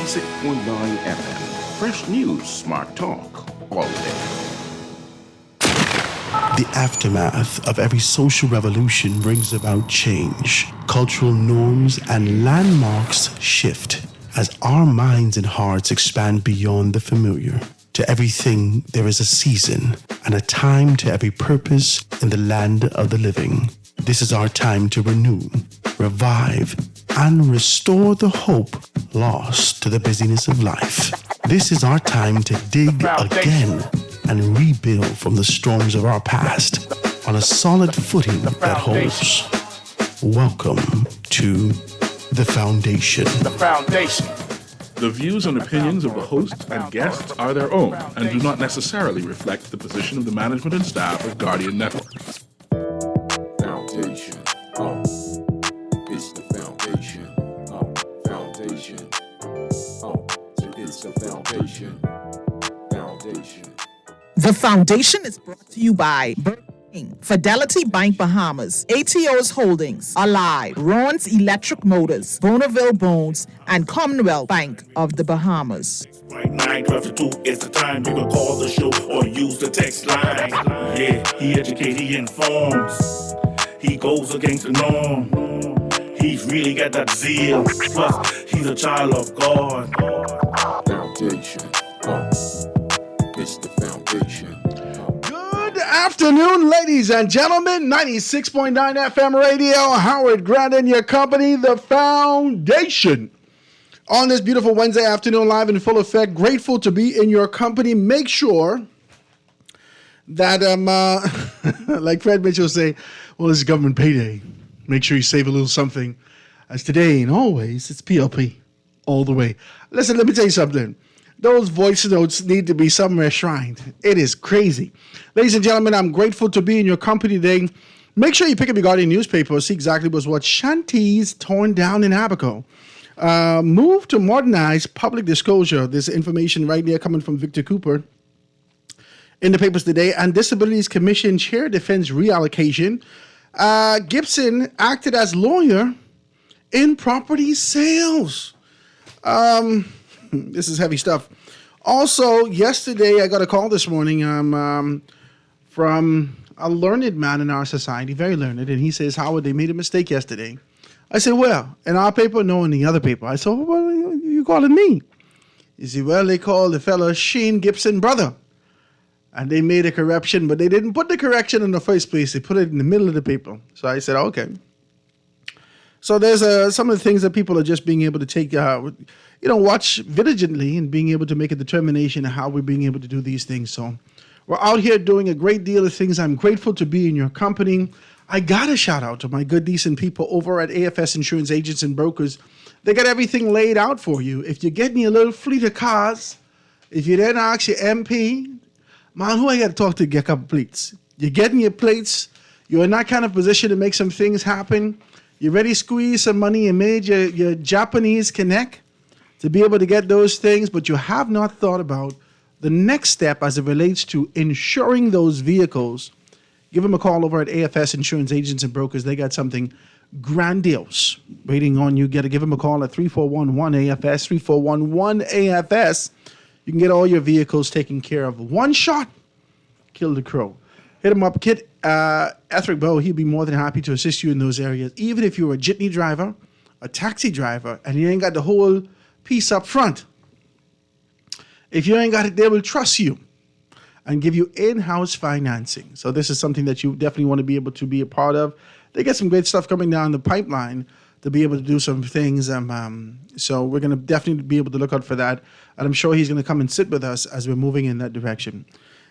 96.9 FM. Fresh news, smart talk, all day. The aftermath of every social revolution brings about change. Cultural norms and landmarks shift as our minds and hearts expand beyond the familiar. To everything, there is a season and a time to every purpose in the land of the living. This is our time to renew, revive, and restore the hope lost to the busyness of life. This is our time to dig again and rebuild from the storms of our past on a solid footing that holds. Welcome to The Foundation. The Foundation. The views and opinions of the hosts and guests are their own and do not necessarily reflect the position of the management and staff of Guardian Network. Foundation. It's the foundation. Foundation. It's the foundation. Foundation. The Foundation is brought to you by Burger King, Fidelity Bank Bahamas, ATO's Holdings, Alive, Ron's Electric Motors, Bonneville Bones, and Commonwealth Bank of the Bahamas. Right, 912 to 2 is the time you can call the show or use the text line. Yeah, he educates, he informs. He goes against the norm. He's really got that zeal. Plus, he's a child of God. Foundation. It's the foundation. Good afternoon, ladies and gentlemen. 96.9 FM radio. Howard Grant in your company, The Foundation. On this beautiful Wednesday afternoon, live in full effect. Grateful to be in your company. Make sure that, like Fred Mitchell say, well, it's government payday. Make sure you save a little something. As today and always, it's PLP all the way. Listen, let me tell you something. Those voice notes need to be somewhere shrined. It is crazy. Ladies and gentlemen, I'm grateful to be in your company today. Make sure you pick up your Guardian newspaper. See exactly what Shanties torn down in Abaco. Move to modernize public disclosure. This information right there coming from Victor Cooper in the papers today. And Disabilities Commission Chair defends reallocation. Gibson acted as lawyer in property sales. This is heavy stuff. Also, yesterday, I got a call this morning from a learned man in our society, very learned, and he says, Howard, they made a mistake yesterday. I said, well, in our paper, no, in the other paper. I said, well, you calling me? He said, well, they called the fellow Shane Gibson brother. And they made a correction, but they didn't put the correction in the first place. They put it in the middle of the paper. So I said, okay. So there's some of the things that people are just being able to take, watch diligently and being able to make a determination of how we're being able to do these things. So we're out here doing a great deal of things. I'm grateful to be in your company. I got a shout out to my good, decent people over at AFS Insurance Agents and Brokers. They got everything laid out for you. If you're getting your little fleet of cars, if you then ask your MP, man, who I got to talk to get a couple plates? You're getting your plates. You're in that kind of position to make some things happen. You ready to squeeze some money and made your Japanese connect to be able to get those things, but you have not thought about the next step as it relates to insuring those vehicles. Give them a call over at AFS Insurance Agents and Brokers. They got something grandiose waiting on you. Got to give them a call at 341-1AFS, 341-1AFS. You can get all your vehicles taken care of. One shot, kill the crow. Hit him up, Kit Ethric Bow. He'd be more than happy to assist you in those areas. Even if you're a jitney driver, a taxi driver, and you ain't got the whole piece up front. If you ain't got it, they will trust you and give you in-house financing. So this is something that you definitely want to be able to be a part of. They get some great stuff coming down the pipeline to be able to do some things. So we're going to definitely be able to look out for that. And I'm sure he's going to come and sit with us as we're moving in that direction.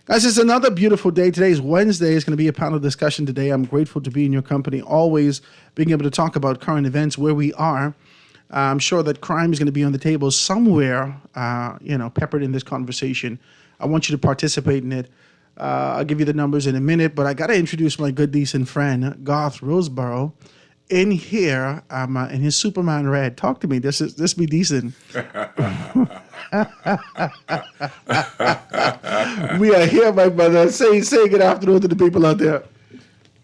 Guys, it's another beautiful day. Today is Wednesday. It's going to be a panel discussion today. I'm grateful to be in your company, always being able to talk about current events, where we are. I'm sure that crime is going to be on the table somewhere, peppered in this conversation. I want you to participate in it. I'll give you the numbers in a minute, but I got to introduce my good, decent friend, Garth Roseborough, in here in his Superman red. Talk to me. This be decent. We are here, my brother. Say good afternoon to the people out there.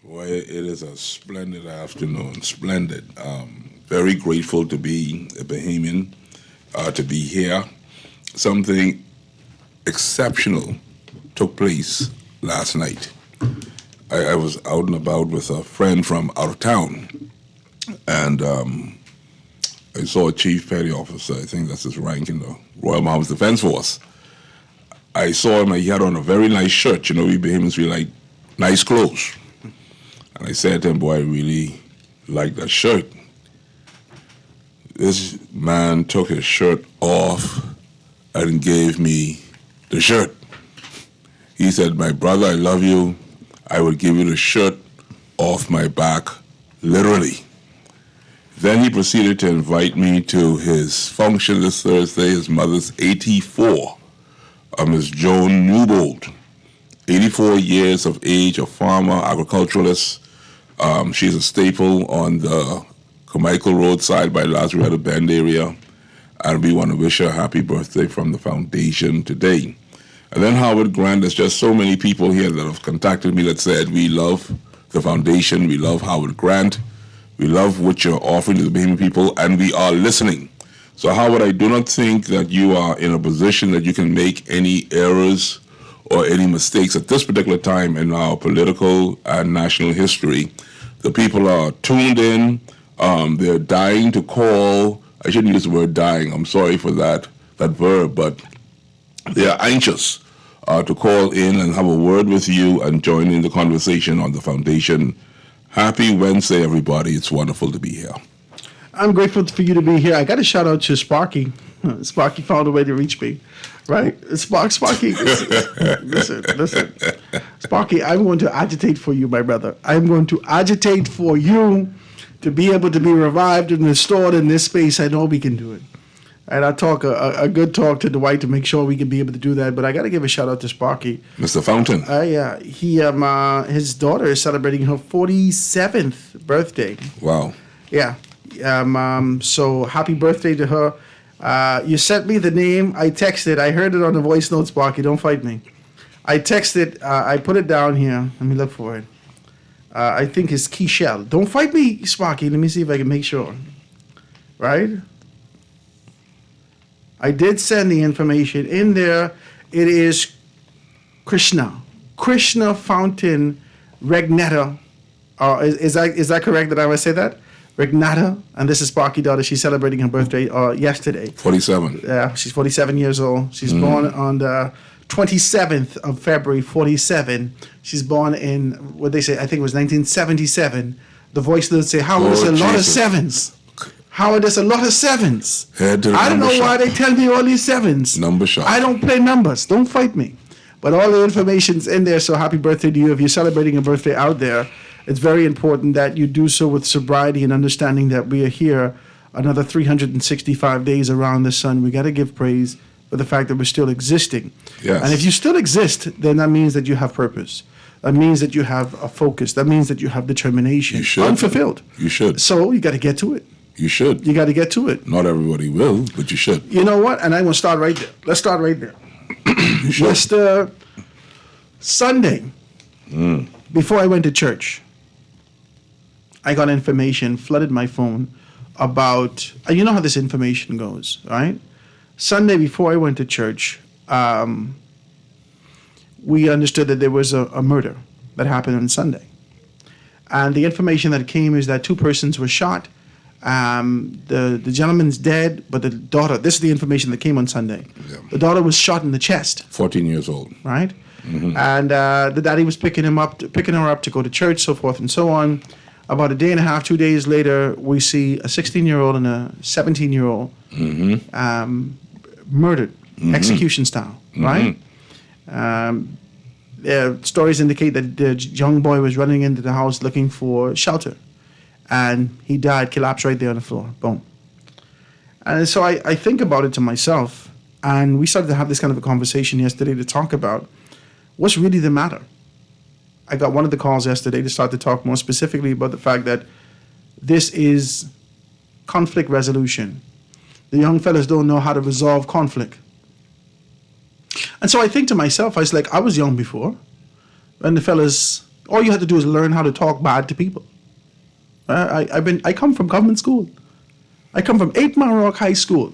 Well, it is a splendid afternoon. Splendid. Very grateful to be a Bahamian, to be here. Something exceptional took place last night. I was out and about with a friend from out of town, and I saw a chief petty officer, I think that's his rank in the Royal Bahamas Defense Force. I saw him, he had on a very nice shirt. You know, we Bahamians, we like nice clothes. And I said to him, boy, I really like that shirt. This man took his shirt off and gave me the shirt. He said, my brother, I love you. I will give you the shirt off my back, literally. Then he proceeded to invite me to his function this Thursday, his mother's 84, Ms. Joan Newbold, 84 years of age, a farmer, agriculturalist. She's a staple on the Carmichael Road side by Lazaretto Bend area. And we want to wish her a happy birthday from the foundation today. And then Howard Grant, there's just so many people here that have contacted me that said, we love the foundation, we love Howard Grant, we love what you're offering to the Bahamian people, and we are listening. So Howard, I do not think that you are in a position that you can make any errors or any mistakes at this particular time in our political and national history. The people are tuned in, they're dying to call. I shouldn't use the word dying, I'm sorry for that verb, but they are anxious to call in and have a word with you and join in the conversation on the foundation. Happy Wednesday, everybody. It's wonderful to be here. I'm grateful for you to be here. I got a shout out to Sparky. Sparky found a way to reach me, right? Sparky, listen. Sparky, I'm going to agitate for you, my brother. I'm going to agitate for you to be able to be revived and restored in this space. I know we can do it. And I talk a good talk to Dwight to make sure we can be able to do that. But I got to give a shout out to Sparky. Mr. Fountain. Yeah, his daughter is celebrating her 47th birthday. Wow. Yeah. So happy birthday to her. You sent me the name. I texted. I heard it on the voice note, Sparky. Don't fight me. I texted. I put it down here. Let me look for it. I think it's Keishel. Don't fight me, Sparky. Let me see if I can make sure. Right? I did send the information in there. It is Krishna Fountain Regnetta. Is that correct that I would say that? Regnetta, and this is Sparky's daughter. She's celebrating her birthday yesterday. 47. Yeah, she's 47 years old. She's born on the 27th of February, 47. She's born in, what they say, I think it was 1977. The voice does say, Howard, there's a lot of sevens. Howard, there's a lot of sevens. I don't know why they tell me all these sevens. Number shot. I don't play numbers. Don't fight me. But all the information's in there, so happy birthday to you. If you're celebrating a birthday out there, it's very important that you do so with sobriety and understanding that we are here another 365 days around the sun. We got to give praise for the fact that we're still existing. Yes. And if you still exist, then that means that you have purpose. That means that you have a focus. That means that you have determination. You should. Unfulfilled. You should. So you got to get to it. You should. You got to get to it. Not everybody will, but you should. You know what? And I'm going to start right there. Let's start right there. You should. Mr. Sunday, before I went to church, I got information, flooded my phone about, you know how this information goes, right? Sunday before I went to church, we understood that there was a murder that happened on Sunday. And the information that came is that two persons were shot. The gentleman's dead, but the daughter, this is the information that came on Sunday. Yeah. The daughter was shot in the chest. 14 years old. Right? And the daddy was picking her up to go to church, so forth and so on. About a day and a half, 2 days later, we see a 16-year-old and a 17-year-old murdered, execution style, right? Stories indicate that the young boy was running into the house looking for shelter, and he died, collapsed right there on the floor, boom. And so I think about it to myself, and we started to have this kind of a conversation yesterday to talk about what's really the matter. I got one of the calls yesterday to start to talk more specifically about the fact that this is conflict resolution. The young fellas don't know how to resolve conflict. And so I think to myself, I was like, I was young before. And the fellas, all you had to do is learn how to talk bad to people. I come from government school. I come from 8 Mile Rock High School.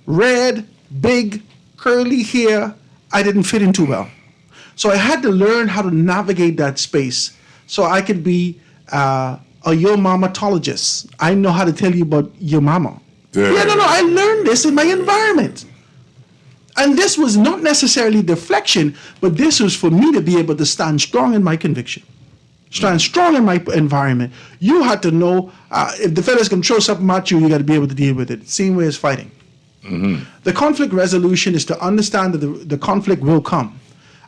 red, big, curly hair, I didn't fit in too well. So I had to learn how to navigate that space so I could be a your mamatologist. I know how to tell you about your mama. Yeah, no, I learned this in my environment. And this was not necessarily deflection, but this was for me to be able to stand strong in my conviction, stand strong in my environment. You had to know if the fellas can throw something at you, you got to be able to deal with it. Same way as fighting. Mm-hmm. The conflict resolution is to understand that the conflict will come.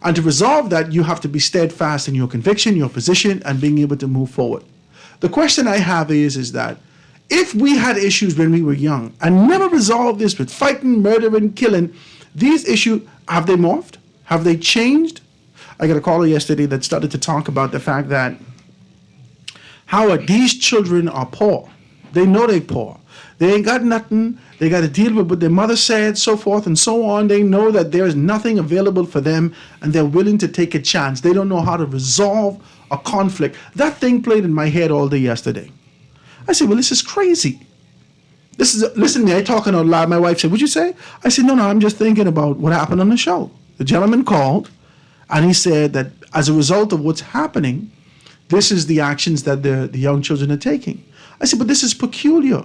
And to resolve that, you have to be steadfast in your conviction, your position, and being able to move forward. The question I have is that if we had issues when we were young and never resolved this with fighting, murdering, killing, these issues, have they morphed? Have they changed? I got a caller yesterday that started to talk about the fact that Howard, these children are poor. They know they're poor. They ain't got nothing. They got to deal with what their mother said, so forth and so on. They know that there is nothing available for them, and they're willing to take a chance. They don't know how to resolve a conflict. That thing played in my head all day yesterday. I said, well, this is crazy. Listen to me, I talking out loud. My wife said, what'd you say? I said, no, I'm just thinking about what happened on the show. The gentleman called, and he said that as a result of what's happening, this is the actions that the young children are taking. I said, but this is peculiar.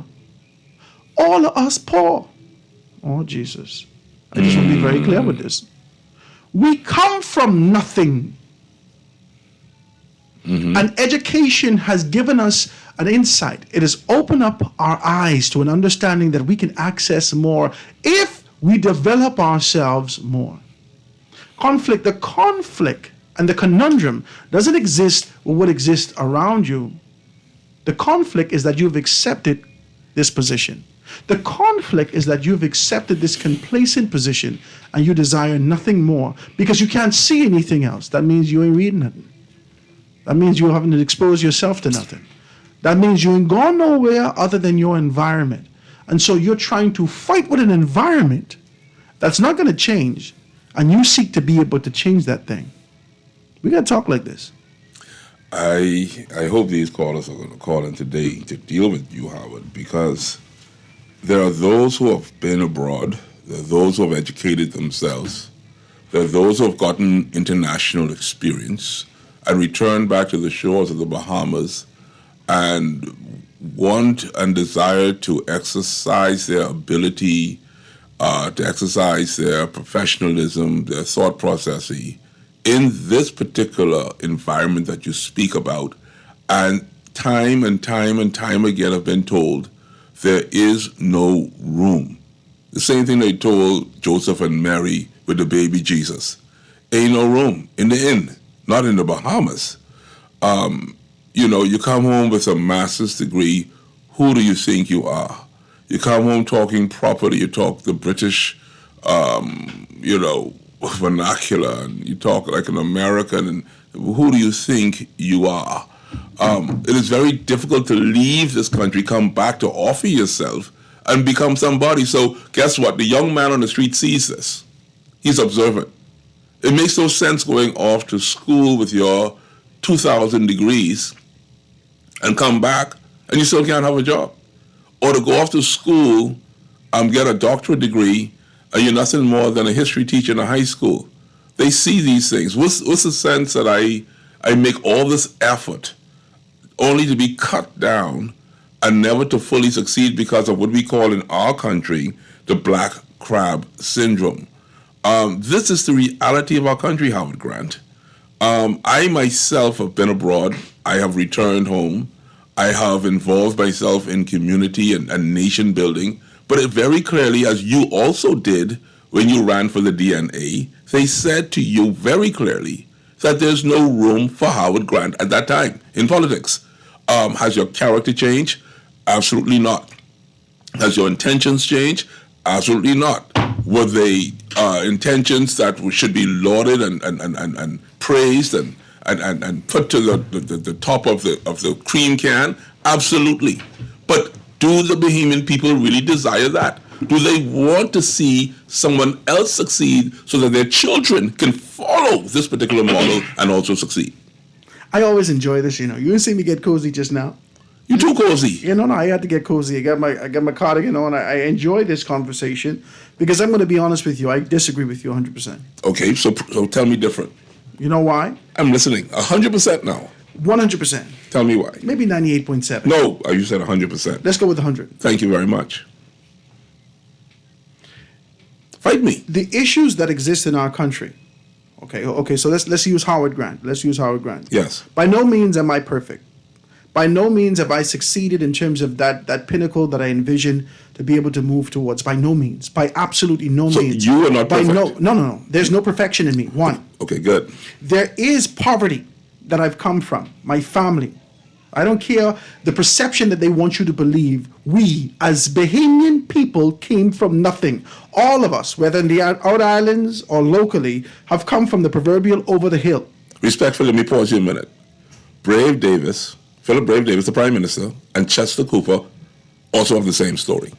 All of us poor. Oh, Jesus. I just want to be very clear with this. We come from nothing. Mm-hmm. And education has given us an insight. It has opened up our eyes to an understanding that we can access more if we develop ourselves more. The conflict and the conundrum doesn't exist with what exists around you. The conflict is that you've accepted this position. The conflict is that you've accepted this complacent position and you desire nothing more because you can't see anything else. That means you ain't reading nothing. That means you haven't exposed yourself to nothing. That means you ain't gone nowhere other than your environment. And so you're trying to fight with an environment that's not going to change, and you seek to be able to change that thing. We got to talk like this. I hope these callers are going to call in today to deal with you, Howard, because there are those who have been abroad, there are those who have educated themselves, there are those who have gotten international experience and returned back to the shores of the Bahamas and want and desire to exercise their ability, to exercise their professionalism, their thought process in this particular environment that you speak about. And time again have been told there is no room. The same thing they told Joseph and Mary with the baby Jesus. Ain't no room in the inn, not in the Bahamas. You come home with a master's degree, who do you think you are? You come home talking properly, you talk the British, vernacular, and you talk like an American, and who do you think you are? It is very difficult to leave this country, come back to offer yourself, and become somebody. So guess what? The young man on the street sees this. He's observant. It makes no sense going off to school with your 2,000 degrees and come back and you still can't have a job. Or to go off to school, get a doctorate degree, and you're nothing more than a history teacher in a high school. They see these things. What's the sense that I make all this effort only to be cut down and never to fully succeed because of what we call in our country the black crab syndrome? This is the reality of our country, Howard Grant. I myself have been abroad. I have returned home. I have involved myself in community and nation building. But it very clearly, as you also did when you ran for the DNA, they said to you very clearly that there's no room for Howard Grant at that time in politics. Has your character changed? Absolutely not. Has your intentions changed? Absolutely not. Were they intentions that should be lauded and praised and put to the top of the cream can? Absolutely. But do the Bahamian people really desire that? Do they want to see someone else succeed so that their children can follow this particular model and also succeed? I always enjoy this, You see me get cozy just now. You too cozy. You know, no, I had to get cozy. I got my cardigan on. I enjoy this conversation because I'm going to be honest with you. I disagree with you 100%. Okay, so tell me different. You know why? I'm listening. 100% now. 100%. Tell me why. Maybe 98.7. No, you said 100%. Let's go with 100. Thank you very much. Fight me. The issues that exist in our country. Okay. So let's use Howard Grant. Yes. By no means am I perfect. By no means have I succeeded in terms of that pinnacle that I envision to be able to move towards. By no means. By absolutely no So means. you are not perfect? No. There's no perfection in me. One. Okay, good. There is poverty that I've come from. My family. I don't care the perception that they want you to believe. We, as Bahamian people, came from nothing. All of us, whether in the outer islands or locally, have come from the proverbial over the hill. Respectfully, let me pause you a minute. Philip Brave Davis, the Prime Minister, and Chester Cooper also have the same story.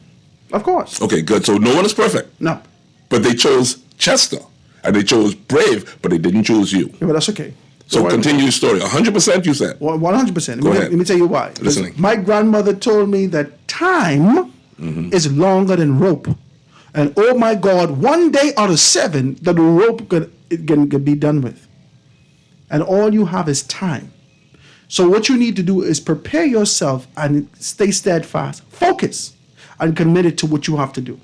Of course. Okay, good. So no one is perfect. No. But they chose Chester, and they chose Brave, but they didn't choose you. Yeah, but that's okay. So continue your story. 100% you said. 100%. Go ahead. Let me tell you why. Listening. My grandmother told me that time is longer than rope. And oh my God, one day out of 7 that the rope can be done with. And all you have is time. So what you need to do is prepare yourself and stay steadfast, focus, and committed to what you have to do.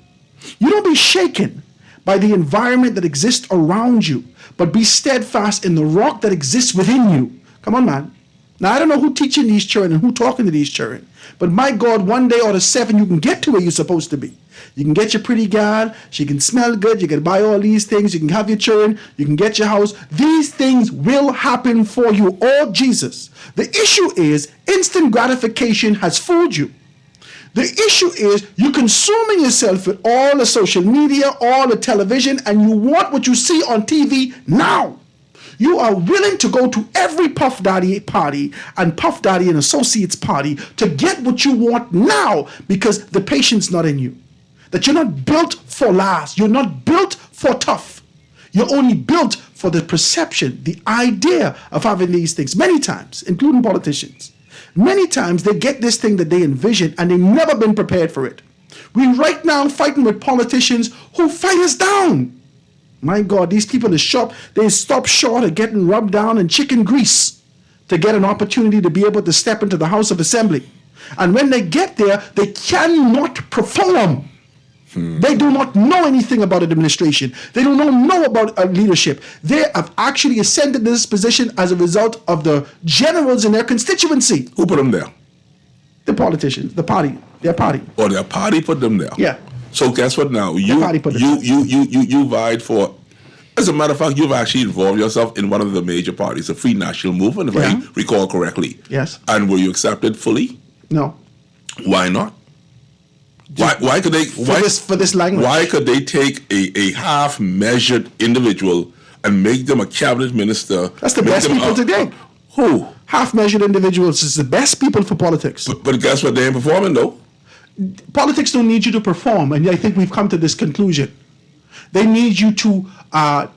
You don't be shaken by the environment that exists around you, but be steadfast in the rock that exists within you. Come on, man. Now, I don't know who teaching these children and who talking to these children, but my God, one day out of 7, you can get to where you're supposed to be. You can get your pretty gal, she can smell good, you can buy all these things, you can have your children, you can get your house. These things will happen for you. Oh, Jesus. The issue is instant gratification has fooled you. The issue is you're consuming yourself with all the social media, all the television, and you want what you see on TV now. You are willing to go to every Puff Daddy party and Puff Daddy and Associates party to get what you want now because the patience not in you. That you're not built for last. You're not built for tough. You're only built for the perception, the idea of having these things. Many times, including politicians, many times they get this thing that they envision and they've never been prepared for it. We right now fighting with politicians who fight us down. My God, these people they stop short of getting rubbed down in chicken grease to get an opportunity to be able to step into the House of Assembly. And when they get there, they cannot perform. They do not know anything about administration. They do not know about leadership. They have actually ascended to this position as a result of the generals in their constituency. Who put them there? The politicians, the party, their party. Or their party put them there? Yeah. So guess what now? You vied for, as a matter of fact, you've actually involved yourself in one of the major parties, the Free National Movement, if I recall correctly. Yes. And were you accepted fully? No. Why not? Why could they for this language? Why could they take a half-measured individual and make them a cabinet minister? That's the best people today. Who? Half-measured individuals is the best people for politics. But guess what? They ain't performing though. Politics don't need you to perform, and I think we've come to this conclusion. They need you to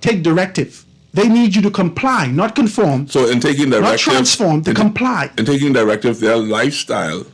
take directive. They need you to comply, not conform. So in taking directive, not transform, to comply. In taking directive, their lifestyle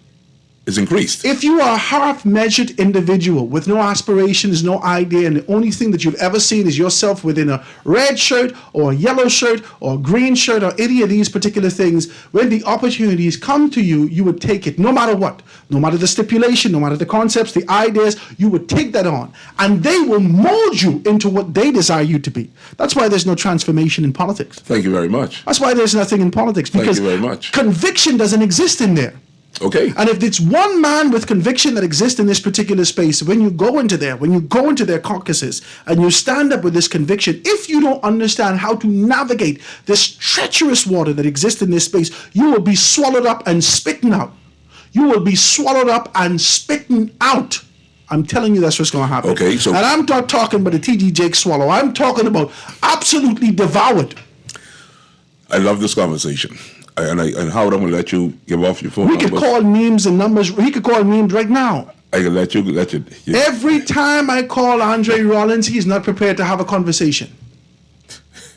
is increased. If you are a half-measured individual with no aspirations, no idea, and the only thing that you've ever seen is yourself within a red shirt or a yellow shirt or a green shirt or any of these particular things, when the opportunities come to you, you would take it no matter what. No matter the stipulation, no matter the concepts, the ideas, you would take that on. And they will mold you into what they desire you to be. That's why there's no transformation in politics. Thank you very much. That's why there's nothing in politics. Because Thank you very much. Conviction doesn't exist in there. Okay. And if it's one man with conviction that exists in this particular space, when you go into their caucuses and you stand up with this conviction, if you don't understand how to navigate this treacherous water that exists in this space, you will be swallowed up and spitting out. You will be swallowed up and spitting out. I'm telling you that's what's going to happen. Okay, so... And I'm not talking about a T.D. Jakes swallow. I'm talking about absolutely devoured. I love this conversation. And Howard, I'm going to let you give off your phone numbers. We could call names and numbers. We could call names right now. I can let you. Yeah. Every time I call Andre Rollins, he's not prepared to have a conversation.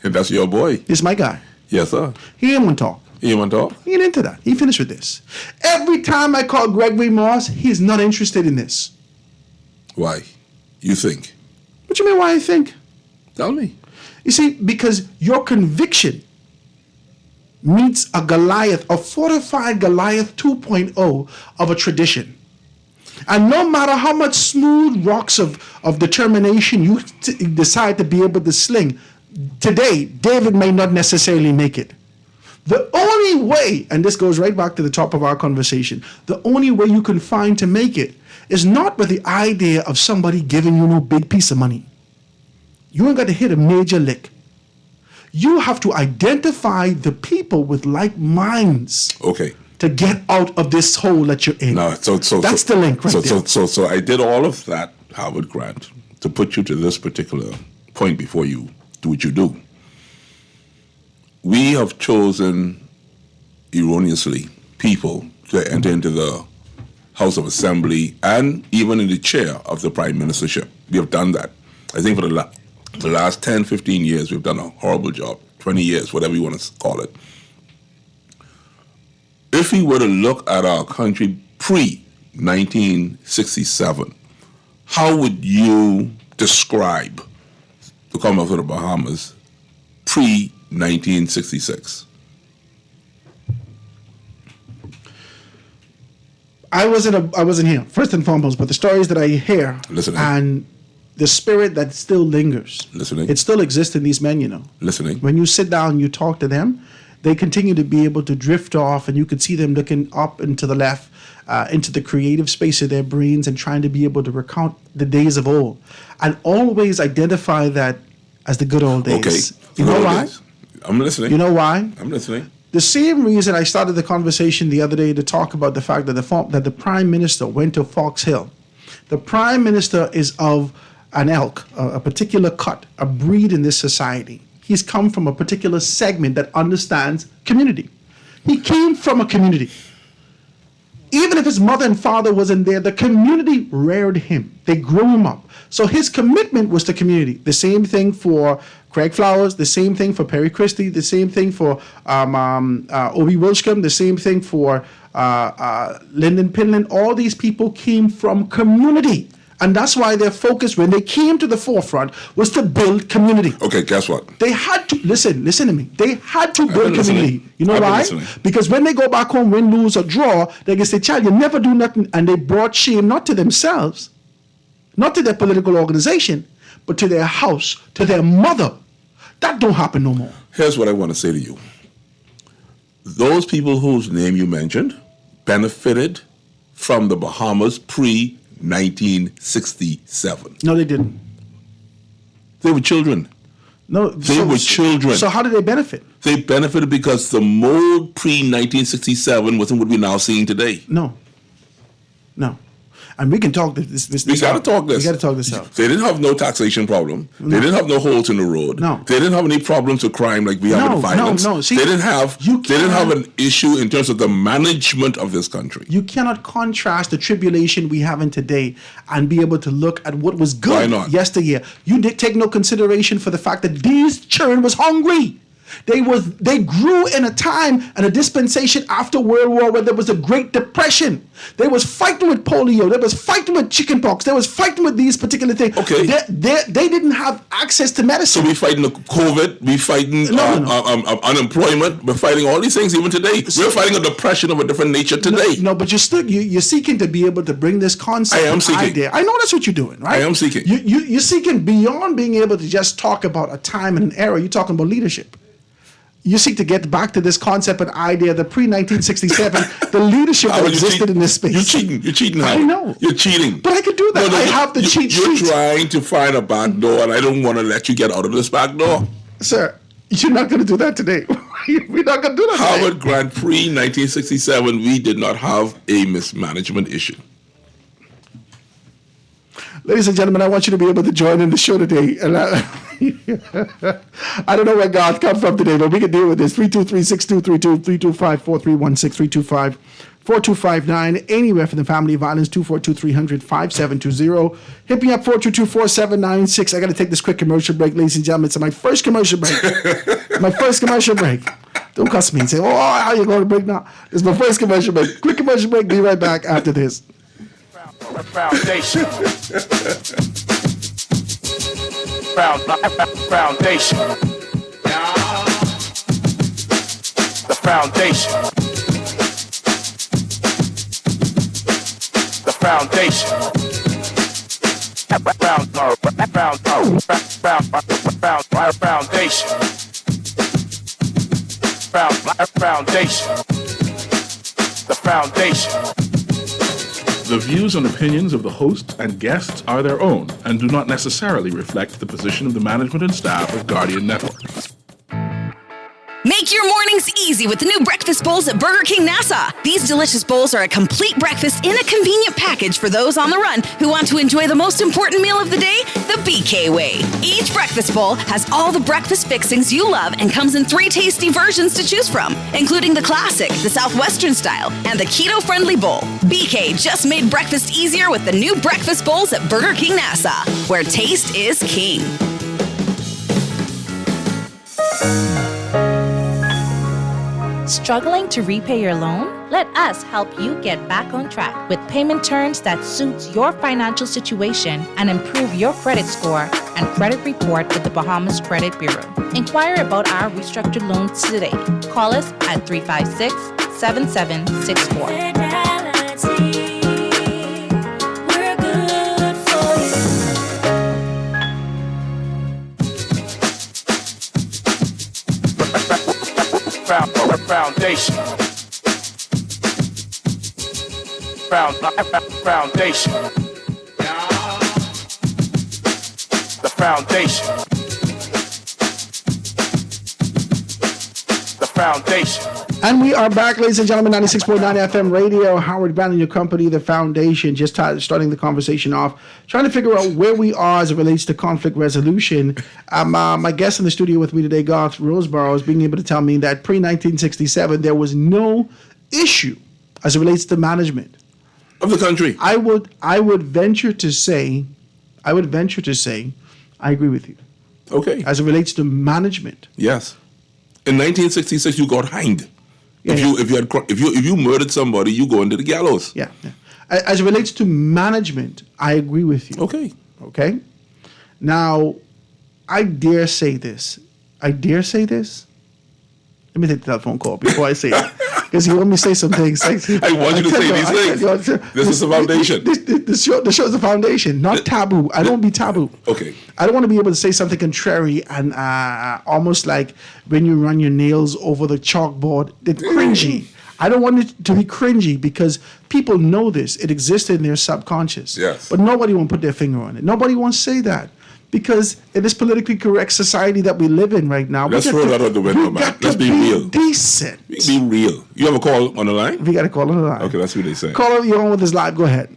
And that's your boy. He's my guy. Yes, sir. He ain't want to talk. You want to talk? He ain't into that. He finished with this. Every time I call Gregory Moss, he's not interested in this. Why? You think? What you mean, why I think? Tell me. You see, because your conviction meets a Goliath, a fortified Goliath 2.0 of a tradition. And no matter how much smooth rocks of determination you decide to be able to sling, today, David may not necessarily make it. The only way, and this goes right back to the top of our conversation, the only way you can find to make it is not with the idea of somebody giving you no big piece of money. You ain't got to hit a major lick. You have to identify the people with like minds. Okay. To get out of this hole that you're in. No, that's the link right there. So I did all of that, Howard Grant, to put you to this particular point before you do what you do. We have chosen erroneously people to enter into the House of Assembly and even in the chair of the Prime Ministership. We have done that. I think for the last 10, 15 years, we've done a horrible job. 20 years, whatever you want to call it. If we were to look at our country pre-1967, how would you describe the Commonwealth of the Bahamas pre-1966? I wasn't here, first and foremost, but the stories that I hear and the spirit that still lingers. Listening. It still exists in these men, you know. Listening. When you sit down and you talk to them, they continue to be able to drift off, and you could see them looking up and to the left, into the creative space of their brains and trying to be able to recount the days of old and always identify that as the good old days. Okay. You know why? I'm listening. You know why? I'm listening. The same reason I started the conversation the other day to talk about the fact that the Prime Minister went to Fox Hill. The Prime Minister is of an elk, a particular cut, a breed in this society. He's come from a particular segment that understands community. He came from a community. Even if his mother and father wasn't there, the community reared him. They grew him up. So his commitment was to community. The same thing for Craig Flowers, the same thing for Perry Christie, the same thing for Obi Wilshcombe, the same thing for Lyndon Pinland. All these people came from community. And that's why their focus, when they came to the forefront, was to build community. Okay, guess what? They had to, listen to me. They had to build community. You know why? Listening. Because when they go back home, win, lose, or draw, they can say, child, you never do nothing. And they brought shame not to themselves, not to their political organization, but to their house, to their mother. That don't happen no more. Here's what I want to say to you. Those people whose name you mentioned benefited from the Bahamas pre-1967. No, they didn't. They were children. No, they were children. So how did they benefit? They benefited because the mode pre-1967 wasn't what we're now seeing today. No. And we can talk this. We got to talk this. We got to talk this out. They didn't have no taxation problem. No. They didn't have no holes in the road. No. They didn't have any problems with crime like we have with violence. No. See, they didn't have an issue in terms of the management of this country. You cannot contrast the tribulation we have in today and be able to look at what was good yesteryear. You did take no consideration for the fact that these children was hungry. They grew in a time and a dispensation after World War where there was a Great Depression. They was fighting with polio. They was fighting with chickenpox. They was fighting with these particular things. Okay. They didn't have access to medicine. So we fighting the COVID. We fighting unemployment. We're fighting all these things even today. We're fighting a depression of a different nature today. No, but you're seeking to be able to bring this concept. I am seeking. Idea. I know that's what you're doing, right? I am seeking. You're seeking beyond being able to just talk about a time and an era. You're talking about leadership. You seek to get back to this concept and idea that pre-1967, the leadership that existed in this space. You're cheating. I know. You're cheating. But I can do that. I have the cheat sheet. You're trying to find a back door, and I don't want to let you get out of this back door. Sir, you're not going to do that today. We're not going to do that today. Howard Grant, pre-1967, we did not have a mismanagement issue. Ladies and gentlemen, I want you to be able to join in the show today. And I don't know where God come from today, but we can deal with this. 323-6232, 325-4316, 325-4259, anywhere from the family violence, 242-300-5720. Hit me up, 422-4796. I got to take this quick commercial break, ladies and gentlemen. It's my first commercial break. Don't cuss me and say, oh, how you going to break now? This is my first commercial break. Quick commercial break. Be right back after this. Foundation. Foundation. The foundation. The foundation. Foundation. Foundation. The foundation. The views and opinions of the host and guests are their own and do not necessarily reflect the position of the management and staff of Guardian Network. Make your mornings easy with the new breakfast bowls at Burger King Nassau. These delicious bowls are a complete breakfast in a convenient package for those on the run who want to enjoy the most important meal of the day, the BK way. Each breakfast bowl has all the breakfast fixings you love and comes in 3 tasty versions to choose from, including the classic, the Southwestern style, and the keto-friendly bowl. BK just made breakfast easier with the new breakfast bowls at Burger King Nassau, where taste is king. Struggling to repay your loan? Let us help you get back on track with payment terms that suits your financial situation and improve your credit score and credit report with the Bahamas Credit Bureau. Inquire about our restructured loans today. Call us at 356-7764. Foundation. Foundation. The foundation. The foundation. And we are back, ladies and gentlemen, 96.9 FM radio. Howard Brandon, your company, the foundation, just starting the conversation off, trying to figure out where we are as it relates to conflict resolution. My guest in the studio with me today, Garth Roseborough, is being able to tell me that pre-1967, there was no issue as it relates to management of the country. I would venture to say, I agree with you. Okay. As it relates to management. Yes. In 1966, you got hanged. Yeah, If you murdered somebody, you go into the gallows. Yeah. As it relates to management, I agree with you. Okay. Now, I dare say this. Let me take the telephone call before I say it. Because you want me to say some things. I want you to say these things. This is the foundation. The show is the foundation, not taboo. I don't want to be taboo. Okay. I don't want to be able to say something contrary and almost like when you run your nails over the chalkboard, it's cringy. I don't want it to be cringy because people know this. It exists in their subconscious. Yes. But nobody wants to put their finger on it. Nobody wants to say that. Because in this politically correct society that we live in right now, let's throw that out the window, man. Let's be real. Decent. Be real. You have a call on the line? We got a call on the line. Okay, that's what they say. Caller, you're on with us live. Go ahead.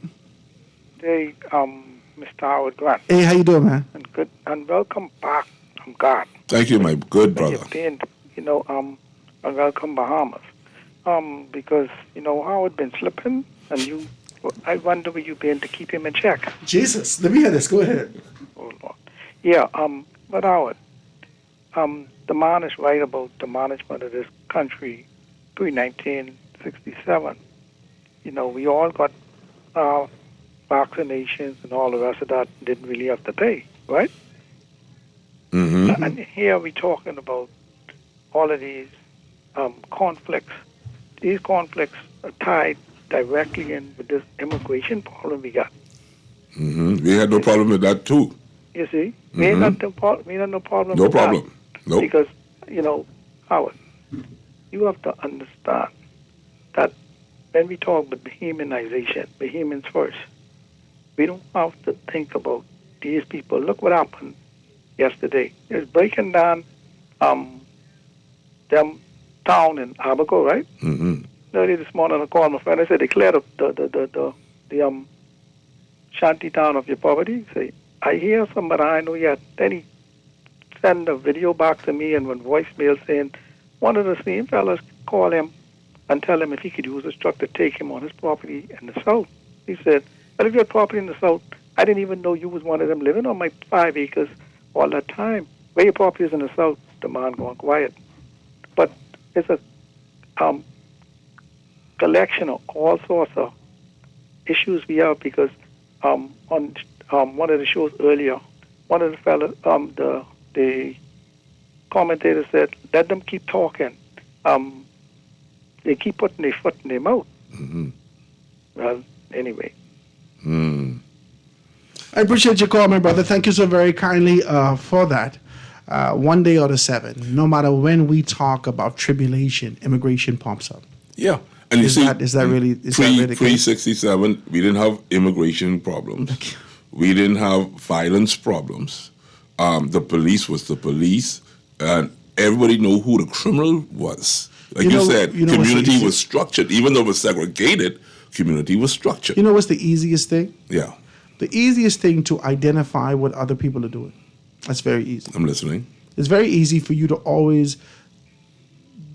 Hey, Mr. Howard Grant. Hey, how you doing, man? And good, and welcome back from God. Thank you, my good brother. And welcome Bahamas. Because Howard been slipping, and I wonder where you been to keep him in check. Jesus, let me hear this. Go ahead. Oh Lord. Yeah. But Howard, the man is right about the management of this country pre-1967. We all got vaccinations and all the rest of that, didn't really have to pay, right? Mm-hmm. And here we're talking about all of these conflicts. These conflicts are tied directly in with this immigration problem we got. Mm-hmm. We had no problem with that too. You see, Mm-hmm. we had no problem. No with problem. That. Nope. Because Howard, you have to understand that when we talk about Bahamianization, Bahamians first, we don't have to think about these people. Look what happened yesterday. It's breaking down them town in Abaco, right? Mm-hmm. Early this morning I called my friend. I said they cleared up the shanty town of your poverty. Say, I hear somebody I know yet. Then he sent a video back to me and one voicemail saying one of the same fellas call him and tell him if he could use a truck to take him on his property in the south. He said, well, if you had property in the south, I didn't even know you was one of them living on my 5 acres all that time. Where your property is in the south, the man going quiet. But it's a collection of all sorts of issues we have because on one of the shows earlier, one of the fellas, the commentator said, let them keep talking. They keep putting their foot in their mouth. Mm-hmm. Well, anyway. I appreciate your call, my brother. Thank you so very kindly for that. One day out of seven, no matter when we talk about tribulation, immigration pops up. Yeah. And you see, is that really the case? Pre-67, we didn't have immigration problems. We didn't have violence problems. The police was the police. And everybody knew who the criminal was. Like you said, community was structured. Even though it was segregated, community was structured. You know what's the easiest thing? Yeah. The easiest thing to identify what other people are doing. That's very easy. I'm listening. It's very easy for you to always,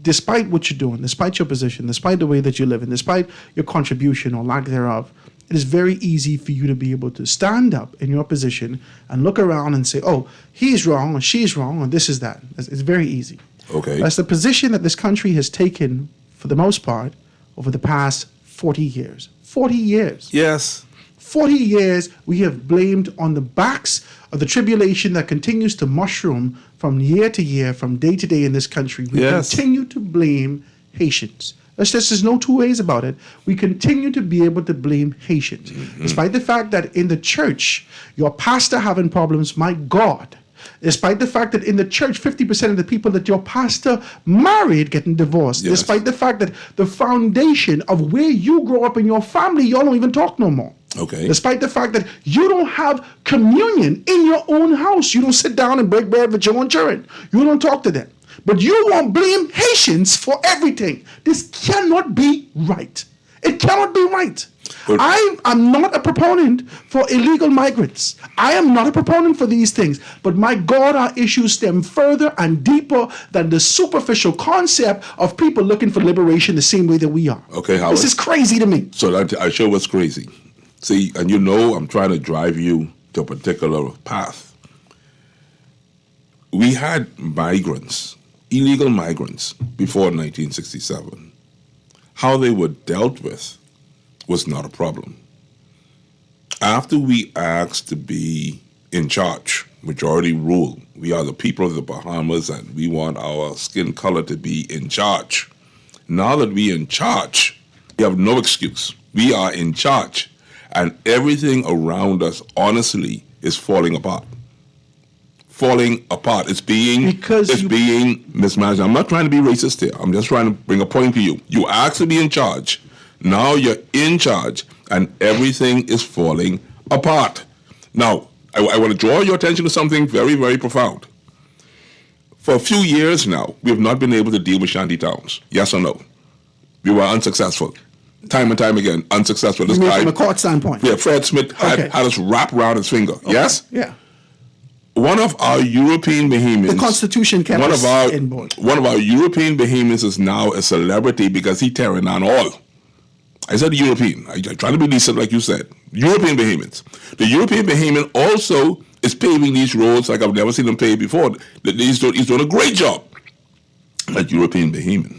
despite what you're doing, despite your position, despite the way that you're living, despite your contribution or lack thereof, it is very easy for you to be able to stand up in your position and look around and say, oh, he's wrong or she's wrong or this is that. It's very easy. Okay. That's the position that this country has taken, for the most part, over the past 40 years. 40 years. Yes. 40 years we have blamed on the backs of the tribulation that continues to mushroom from year to year, from day to day in this country. We continue to blame Haitians. There's no two ways about it. We continue to be able to blame Haitians. Despite the fact that in the church, your pastor having problems, my God. Despite the fact that in the church, 50% of the people that your pastor married getting divorced. Yes. Despite the fact that the foundation of where you grow up in your family, y'all don't even talk no more. Okay. Despite the fact that you don't have communion in your own house. You don't sit down and break bread with your own children. You don't talk to them. But you won't blame Haitians for everything. This cannot be right. It cannot be right. I am not a proponent for illegal migrants. I am not a proponent for these things. But my God, our issues stem further and deeper than the superficial concept of people looking for liberation the same way that we are. Okay, Howard. This is crazy to me. So I show what's crazy. See, and I'm trying to drive you to a particular path. We had migrants, illegal migrants, before 1967. How they were dealt with was not a problem. After we asked to be in charge, majority rule, we are the people of the Bahamas and we want our skin color to be in charge. Now that we're in charge, we have no excuse. We are in charge. And everything around us, honestly, is falling apart. Falling apart. It's being mismanaged. I'm not trying to be racist here. I'm just trying to bring a point to you. You asked to be in charge. Now you're in charge, and everything is falling apart. Now, I want to draw your attention to something very, very profound. For a few years now, we have not been able to deal with shanty towns. Yes or no? We were unsuccessful. Time and time again, unsuccessful. This guy, from a court standpoint. Yeah, Fred Smith had us wrap around his finger. Okay. Yes? Yeah. One of our European behemoths. The Constitution kept us in board. One of our European behemoths is now a celebrity because he's tearing down all. I said European. I try to be decent, like you said. European behemoths. The European behemoth also is paving these roads like I've never seen them paved before. He's doing a great job. That European behemoth.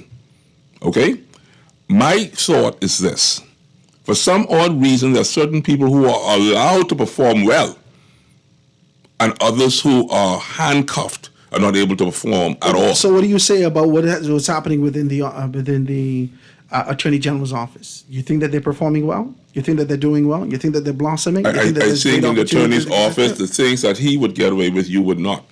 Okay? My thought is this. For some odd reason, there are certain people who are allowed to perform well, and others who are handcuffed are not able to perform at all. So, what do you say about what's happening within the Attorney General's office? You think that they're performing well? You think that they're doing well? You think that they're blossoming? I think in the Attorney's office, the things that he would get away with, you would not.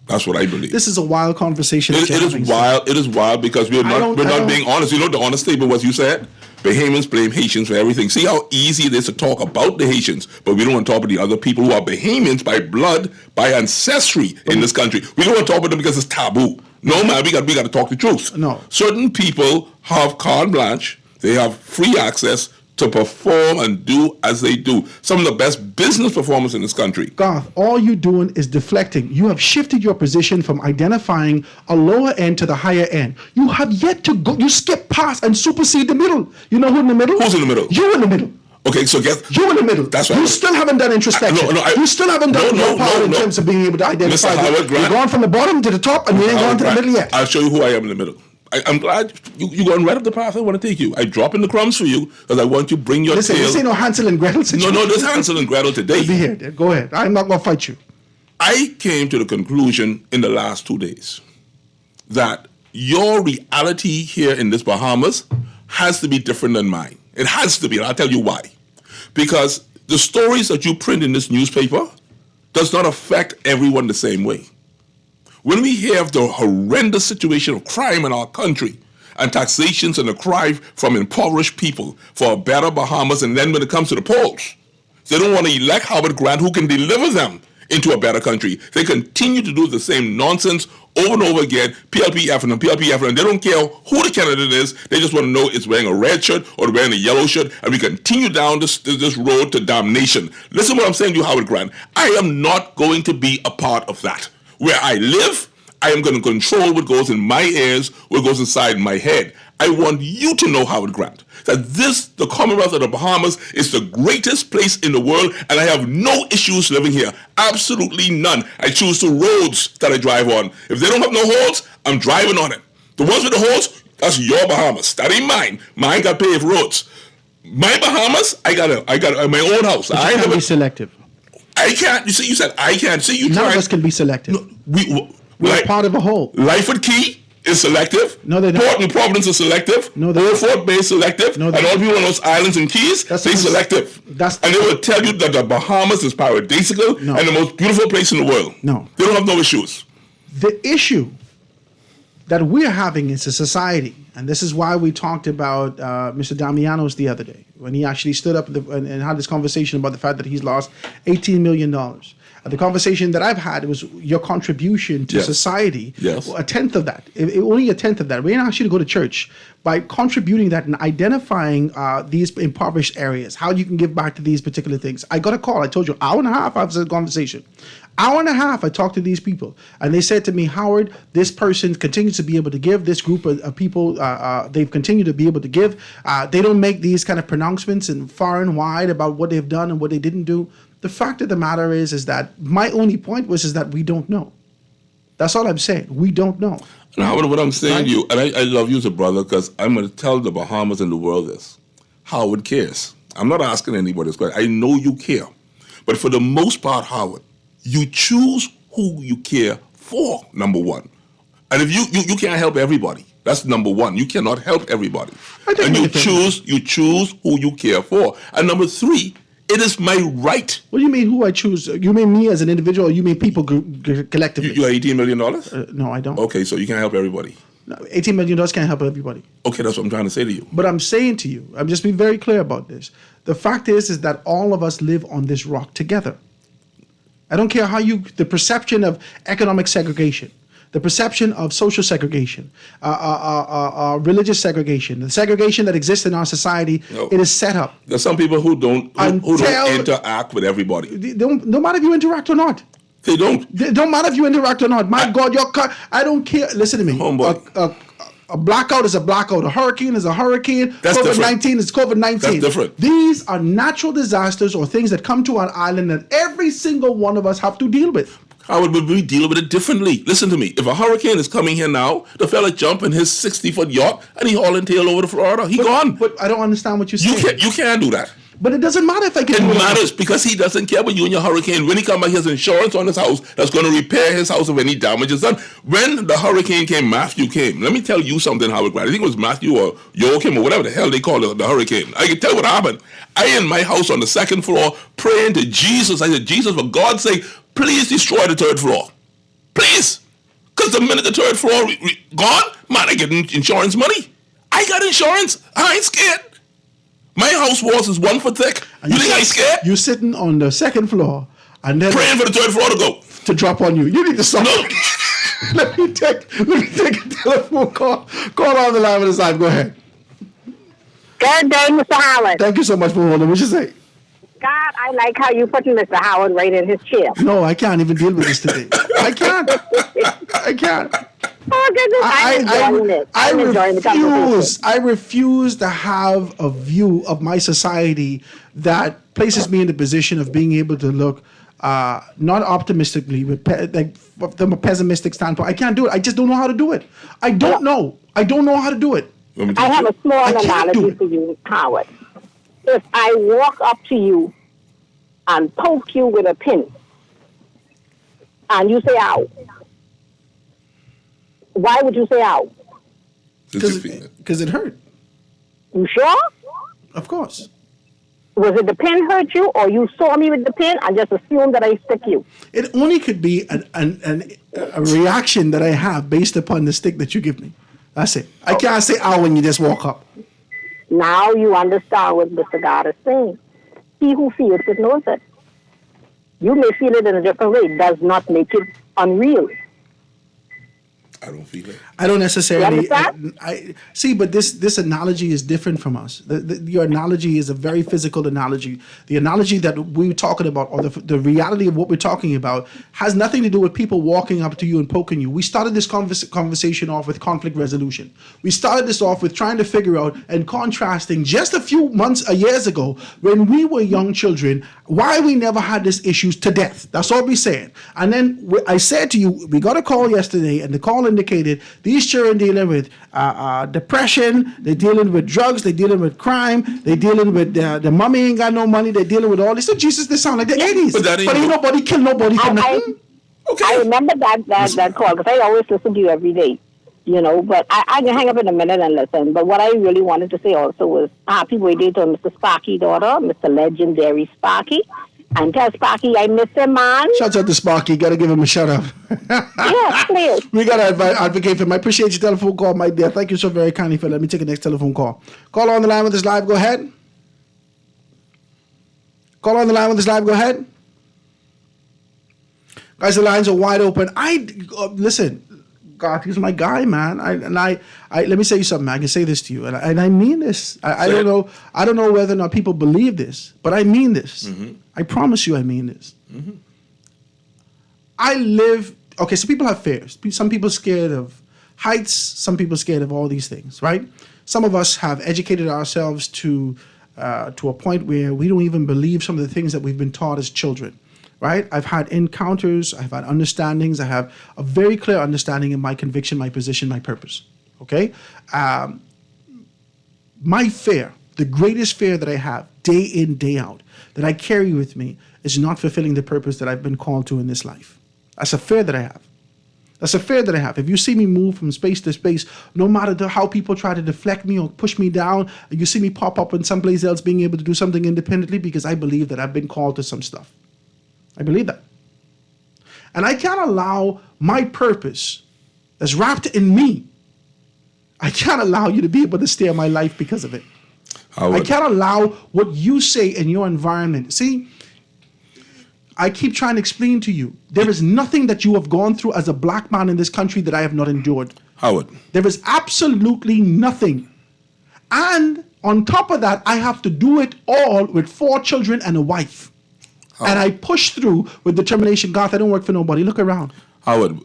That's what I believe. This is a wild conversation. It is wild. It is wild because we're not being honest. You know the honest statement was you said? Bahamians blame Haitians for everything. See how easy it is to talk about the Haitians, but we don't want to talk about the other people who are Bahamians by blood, by ancestry in this country. We don't want to talk about them because it's taboo. No, man, we got to talk the truth. No. Certain people have carte blanche. They have free access to perform and do as they do. Some of the best business performers in this country. Garth, all you're doing is deflecting. You have shifted your position from identifying a lower end to the higher end. You have yet to go. You skip past and supersede the middle. You know who in the middle? Who's in the middle? You in the middle. Okay, so get You in the middle. That's right. You still haven't done introspection. You still haven't done your part in terms of being able to identify. Mr. Howard Grant, you're going from the bottom to the top, and you ain't gone to the middle yet. I'll show you who I am in the middle. I'm glad you're going right up the path I want to take you. I drop in the crumbs for you because I want you to bring your Listen, tail. this ain't no Hansel and Gretel situation. No, this Hansel and Gretel today. Be here. Go ahead. I'm not going to fight you. I came to the conclusion in the last 2 days that your reality here in this Bahamas has to be different than mine. It has to be, and I'll tell you why. Because the stories that you print in this newspaper does not affect everyone the same way. When we have the horrendous situation of crime in our country and taxations and the cry from impoverished people for a better Bahamas, and then when it comes to the polls, they don't want to elect Howard Grant who can deliver them into a better country. They continue to do the same nonsense over and over again, PLP and PLP, and they don't care who the candidate is. They just want to know it's wearing a red shirt or wearing a yellow shirt, and we continue down this road to damnation. Listen what I'm saying to you, Howard Grant. I am not going to be a part of that. Where I live, I am going to control what goes in my ears, what goes inside my head. I want you to know, Howard Grant, that the Commonwealth of the Bahamas, is the greatest place in the world, and I have no issues living here. Absolutely none. I choose the roads that I drive on. If they don't have no holes, I'm driving on it. The ones with the holes, that's your Bahamas. That ain't mine. Mine got paved roads. My Bahamas, I got my own house. But you can't be selective. I can't. You see, you said I can't. See, you None of us can be selective. No, we're part of a whole. Lyford Key is selective. No, they're not. Port and Providence is selective. No, they're Old Fort Bay is selective. No, and all people on those islands and keys, they're selective. And they will tell you that the Bahamas is paradisical and the most beautiful place in the world. No. They don't have no issues. The issue that we're having as a society, and this is why we talked about Mr. Damianos the other day, when he actually stood up and had this conversation about the fact that he's lost $18 million. The conversation that I've had was your contribution to society. Yes. A tenth of that, only a tenth of that. We didn't ask you to go to church. By contributing that and identifying these impoverished areas, how you can give back to these particular things. I got a call. I told you, hour and a half after the conversation. Hour and a half, I talked to these people. And they said to me, Howard, this person continues to be able to give. This group of people, they've continued to be able to give. They don't make these kind of pronouncements and far and wide about what they've done and what they didn't do. The fact of the matter is that my only point is that we don't know. That's all I'm saying. We don't know. And Howard, what I'm saying to you, and I love you as a brother, because I'm going to tell the Bahamas and the world this. Howard cares. I'm not asking anybody this question. I know you care. But for the most part, Howard, you choose who you care for, number one. And if you can't help everybody. That's number one. You cannot help everybody. And you choose who you care for. And number three, it is my right. What do you mean who I choose? You mean me as an individual, or you mean people collectively? You got $18 million? No, I don't. Okay, so you can't help everybody. No, $18 million can't help everybody. Okay, that's what I'm trying to say to you. But I'm saying to you, I'm just being very clear about this. The fact is that all of us live on this rock together. I don't care how the perception of economic segregation, the perception of social segregation, religious segregation, the segregation that exists in our society, it is set up. There's some people who don't interact with everybody. No matter if you interact or not. They don't. It don't matter if you interact or not. My God, I don't care. Listen to me. Homeboy. A blackout is a blackout. A hurricane is a hurricane. That's COVID-19 is COVID-19. That's different. These are natural disasters or things that come to our island that every single one of us have to deal with. How would we deal with it differently? Listen to me. If a hurricane is coming here now, the fella jump in his 60-foot yacht and he hauling tail over to Florida. He gone. But I don't understand what you're saying. You can't do that. But it doesn't matter if I can do it. It matters because he doesn't care about you and your hurricane. When he come back, he has insurance on his house that's going to repair his house if any damage is done. When the hurricane came, Matthew came. Let me tell you something, Howard Grant. I think it was Matthew or Joachim or whatever the hell they call it, the hurricane. I can tell you what happened. I in my house on the second floor praying to Jesus. I said, Jesus, for God's sake, please destroy the third floor. Please. Because the minute the third floor gone, man, I get insurance money. I got insurance. I ain't scared. My house walls is 1 foot thick. You think I scared? You're sitting on the second floor and then praying for the third floor to go. To drop on you. You need to stop. No. Let me take a telephone call. Call on the line with the side. Go ahead. Good day, Mr. Howard. Thank you so much for holding. What you say? God, I like how you putting Mr. Howard right in his chair. No, I can't even deal with this today. I can't. I'm enjoying it. I'm enjoying the conversation. I refuse to have a view of my society that places me in the position of being able to look not optimistically, but from a pessimistic standpoint. I can't do it. I just don't know how to do it. I don't know. I don't know how to do it. I have a small analogy for you, Howard. If I walk up to you and poke you with a pin, and you say ow, why would you say ow? Because it hurt. You sure? Of course. Was it the pin hurt you, or you saw me with the pin and just assumed that I stick you? It only could be a reaction that I have based upon the stick that you give me. That's it. I can't say ow when you just walk up. Now you understand what Mr. God is saying. He who feels it knows it. You may feel it in a different way. It does not make it unreal. I don't feel it. I don't necessarily. You understand? I see, but this analogy is different from us. Your analogy is a very physical analogy. The analogy that we're talking about, or the reality of what we're talking about, has nothing to do with people walking up to you and poking you. We started this conversation off with conflict resolution. We started this off with trying to figure out and contrasting just a few months, years ago, when we were young children, why we never had these issues to death. That's all we're saying. And then I said to you, we got a call yesterday, and the call indicated these children dealing with depression, they're dealing with drugs, they're dealing with crime, they're dealing with the mommy ain't got no money, they're dealing with all this. So Jesus, they sound like the 80s. But ain't nobody kill nobody for nothing. I remember that call, because I always listen to you every day, you know, but I can hang up in a minute and listen. But what I really wanted to say also was happy birthday to Mr. Sparky daughter, Mr. Legendary Sparky. And tell Sparky I miss him, man. Shout out to Sparky. Got to give him a shout out. Yes, please. We got to advocate for him. I appreciate your telephone call, my dear. Thank you so very kindly for. Let me take the next telephone call. Call on the line with us live. Go ahead. Call on the line with us live. Go ahead. Guys, the lines are wide open. Listen. God, he's my guy, man. I let me say you something. I can say this to you, and I mean this. I don't know. I don't know whether or not people believe this, but I mean this. Mm-hmm. I promise you, I mean this. Mm-hmm. I live. Okay, so people have fears. Some people are scared of heights. Some people are scared of all these things, right? Some of us have educated ourselves to a point where we don't even believe some of the things that we've been taught as children. Right? I've had encounters, I've had understandings, I have a very clear understanding in my conviction, my position, my purpose. Okay? My fear, the greatest fear that I have, day in, day out, that I carry with me, is not fulfilling the purpose that I've been called to in this life. That's a fear that I have. That's a fear that I have. If you see me move from space to space, no matter how people try to deflect me or push me down, you see me pop up in someplace else being able to do something independently, because I believe that I've been called to some stuff. I believe that. And I can't allow my purpose that's wrapped in me, I can't allow you to be able to steer my life because of it. I can't allow what you say in your environment. See, I keep trying to explain to you, there is nothing that you have gone through as a black man in this country that I have not endured. Howard. There is absolutely nothing. And on top of that, I have to do it all with 4 children and a wife. And I push through with determination. God, I don't work for nobody. Look around. Howard,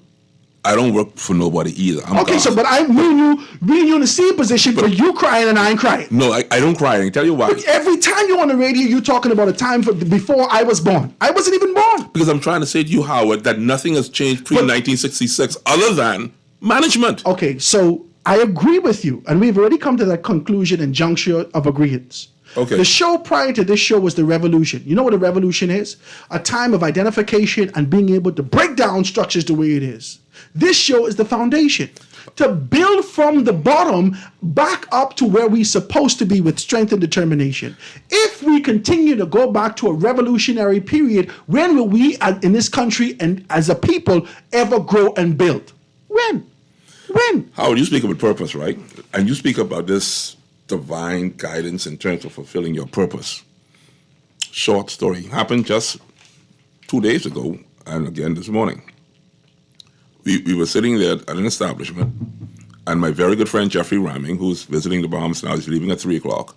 I don't work for nobody either. But I'm you in the same position for you crying and I ain't crying. No, I don't cry. I can tell you why. But every time you're on the radio, you're talking about a time before I was born. I wasn't even born. Because I'm trying to say to you, Howard, that nothing has changed pre-1966 other than management. Okay, so I agree with you. And we've already come to that conclusion and juncture of agreement. Okay. The show prior to this show was The Revolution. You know what a revolution is? A time of identification and being able to break down structures the way it is. This show is the foundation. To build from the bottom back up to where we're supposed to be with strength and determination. If we continue to go back to a revolutionary period, when will we in this country and as a people ever grow and build? When? Howard, you speak about purpose, right? And you speak about this divine guidance in terms of fulfilling your purpose. Short story. Happened just 2 days ago and again this morning. We were sitting there at an establishment, and my very good friend Jeffrey Ramming, who's visiting the Bahamas now, he's leaving at 3 o'clock.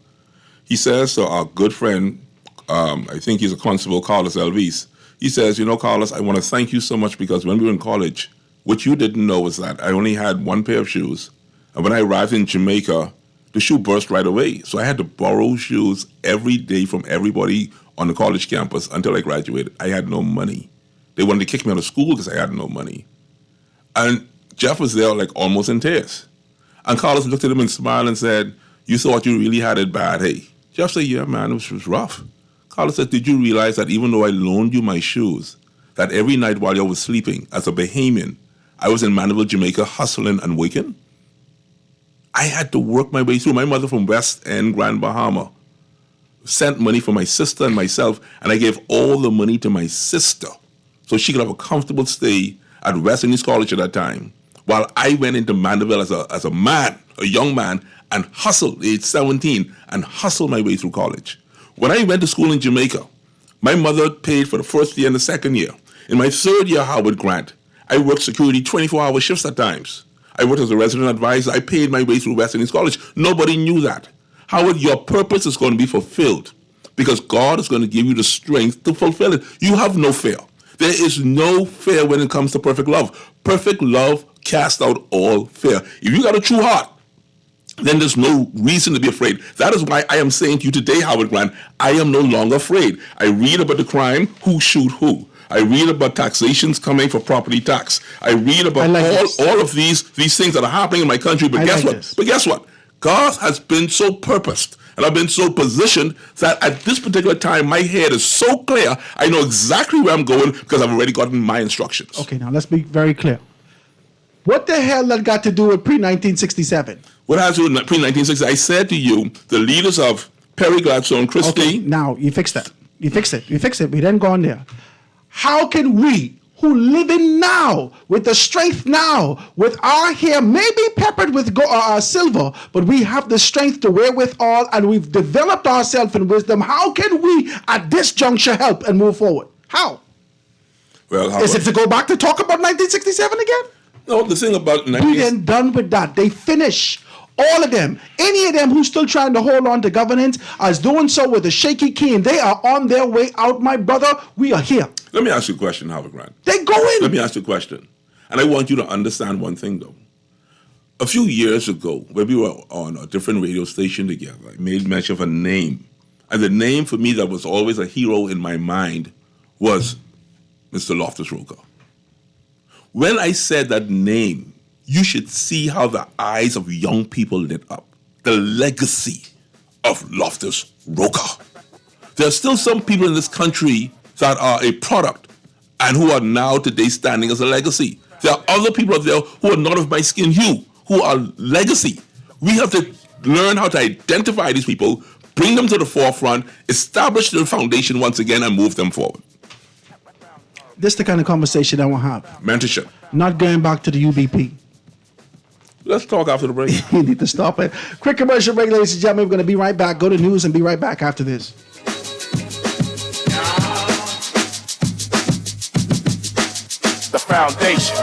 He says to our good friend, I think he's a constable, Carlos Elvis, he says, you know, Carlos, I want to thank you so much because when we were in college, what you didn't know was that I only had one pair of shoes. And when I arrived in Jamaica, the shoe burst right away. So I had to borrow shoes every day from everybody on the college campus until I graduated. I had no money. They wanted to kick me out of school because I had no money. And Jeff was there like almost in tears. And Carlos looked at him and smiled and said, "You thought you really had it bad, hey?" Jeff said, "Yeah, man, it was rough." Carlos said, "Did you realize that even though I loaned you my shoes, that every night while you were sleeping as a Bahamian, I was in Mandeville, Jamaica, hustling and working? I had to work my way through. My mother from West End, Grand Bahama, sent money for my sister and myself, and I gave all the money to my sister so she could have a comfortable stay at West Indies College at that time, while I went into Mandeville as a man, a young man, and hustled, age 17, and hustled my way through college. When I went to school in Jamaica, my mother paid for the first year and the second year. In my third year, Howard Grant, I worked security 24-hour shifts at times. I worked as a resident advisor. I paid my way through West Indies College. Nobody knew that. Howard, your purpose is going to be fulfilled because God is going to give you the strength to fulfill it. You have no fear. There is no fear when it comes to perfect love. Perfect love casts out all fear. If you got a true heart, then there's no reason to be afraid. That is why I am saying to you today, Howard Grant, I am no longer afraid. I read about the crime, who shoot who. I read about taxations coming for property tax. I read about all of these things that are happening in my country. But guess what? But guess what? God has been so purposed and I've been so positioned that at this particular time, my head is so clear. I know exactly where I'm going because I've already gotten my instructions. Okay, now let's be very clear. What the hell that got to do with pre-1967? What has to do with pre-1960? I said to you, the leaders of Perry Gladstone, Christie. Okay, now you fix that. You fix it. We didn't go on there. How can we, who live in now, with the strength now, with our hair maybe peppered with silver, but we have the strength to wear with all, and we've developed ourselves in wisdom, how can we at this juncture help and move forward? How? Well, is it to go back to talk about 1967 again? No, the thing about we ain't done with that. They finish. All of them. Any of them who's still trying to hold on to governance is doing so with a shaky key, and they are on their way out, my brother. We are here. Let me ask you a question, Howard Grant. They go in. Let me ask you a question. And I want you to understand one thing, though. A few years ago, when we were on a different radio station together, I made mention of a name. And the name for me that was always a hero in my mind was Mr. Loftus Roca. When I said that name, you should see how the eyes of young people lit up. The legacy of Loftus Roca. There are still some people in this country that are a product and who are now today standing as a legacy. There are other people out there who are not of my skin hue, who are legacy. We have to learn how to identify these people, bring them to the forefront, establish their foundation once again, and move them forward. This is the kind of conversation I want to have. Mentorship. Not going back to the UBP. Let's talk after the break. You need to stop it. Quick commercial break, ladies and gentlemen. We're going to be right back. Go to news and be right back after this. The foundation.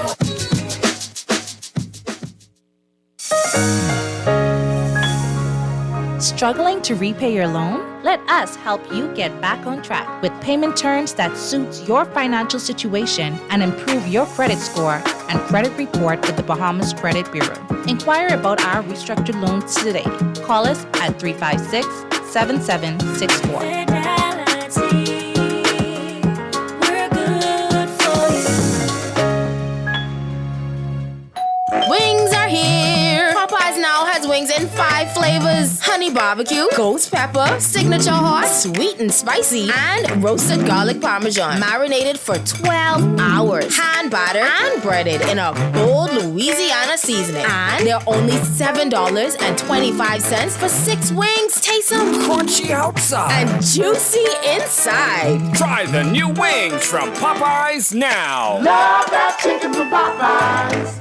Struggling to repay your loan? Let us help you get back on track with payment terms that suits your financial situation and improve your credit score and credit report with the Bahamas Credit Bureau. Inquire about our restructured loans today. Call us at 356-7764. Wings are here. Popeyes now has wings in 5 flavors: honey barbecue, ghost pepper, signature hot, sweet and spicy, and roasted garlic parmesan. Marinated for 12 hours. Hand battered and breaded in a bold Louisiana seasoning. And they're only $7.25 for 6 wings. Taste them crunchy outside and juicy inside. Try the new wings from Popeyes now. Love that chicken from Popeyes.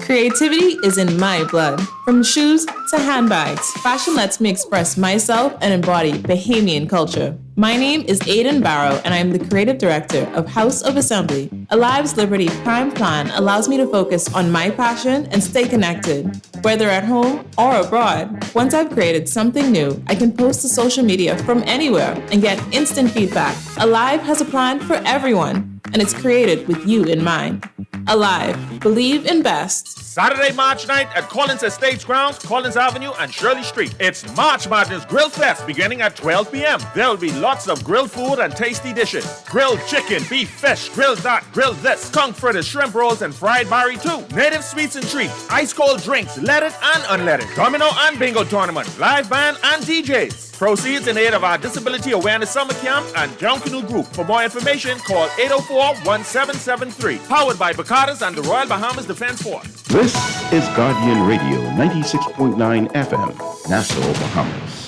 Creativity is in my blood. From shoes to handbags, fashion lets me express myself and embody Bahamian culture. My name is Aiden Barrow, and I am the creative director of House of Assembly. Alive's Liberty Prime Plan allows me to focus on my passion and stay connected, whether at home or abroad. Once I've created something new, I can post to social media from anywhere and get instant feedback. Alive has a plan for everyone, and it's created with you in mind. Alive. Believe in best. Saturday, March 9th at Collins Estates Grounds, Collins Avenue, and Shirley Street. It's March Madness Grill Fest beginning at 12 p.m. There'll be lots of grilled food and tasty dishes. Grilled chicken, beef, fish, grilled that, grilled this, skunk fritters, shrimp rolls, and fried barry too. Native sweets and treats, ice cold drinks, leaded and unleaded. Domino and bingo tournament, live band and DJs. Proceeds in aid of our Disability Awareness Summer Camp and John Canoe Group. For more information, call 804-1773. Powered by Bacadas and the Royal Bahamas Defense Force. This is Guardian Radio 96.9 FM, Nassau, Bahamas.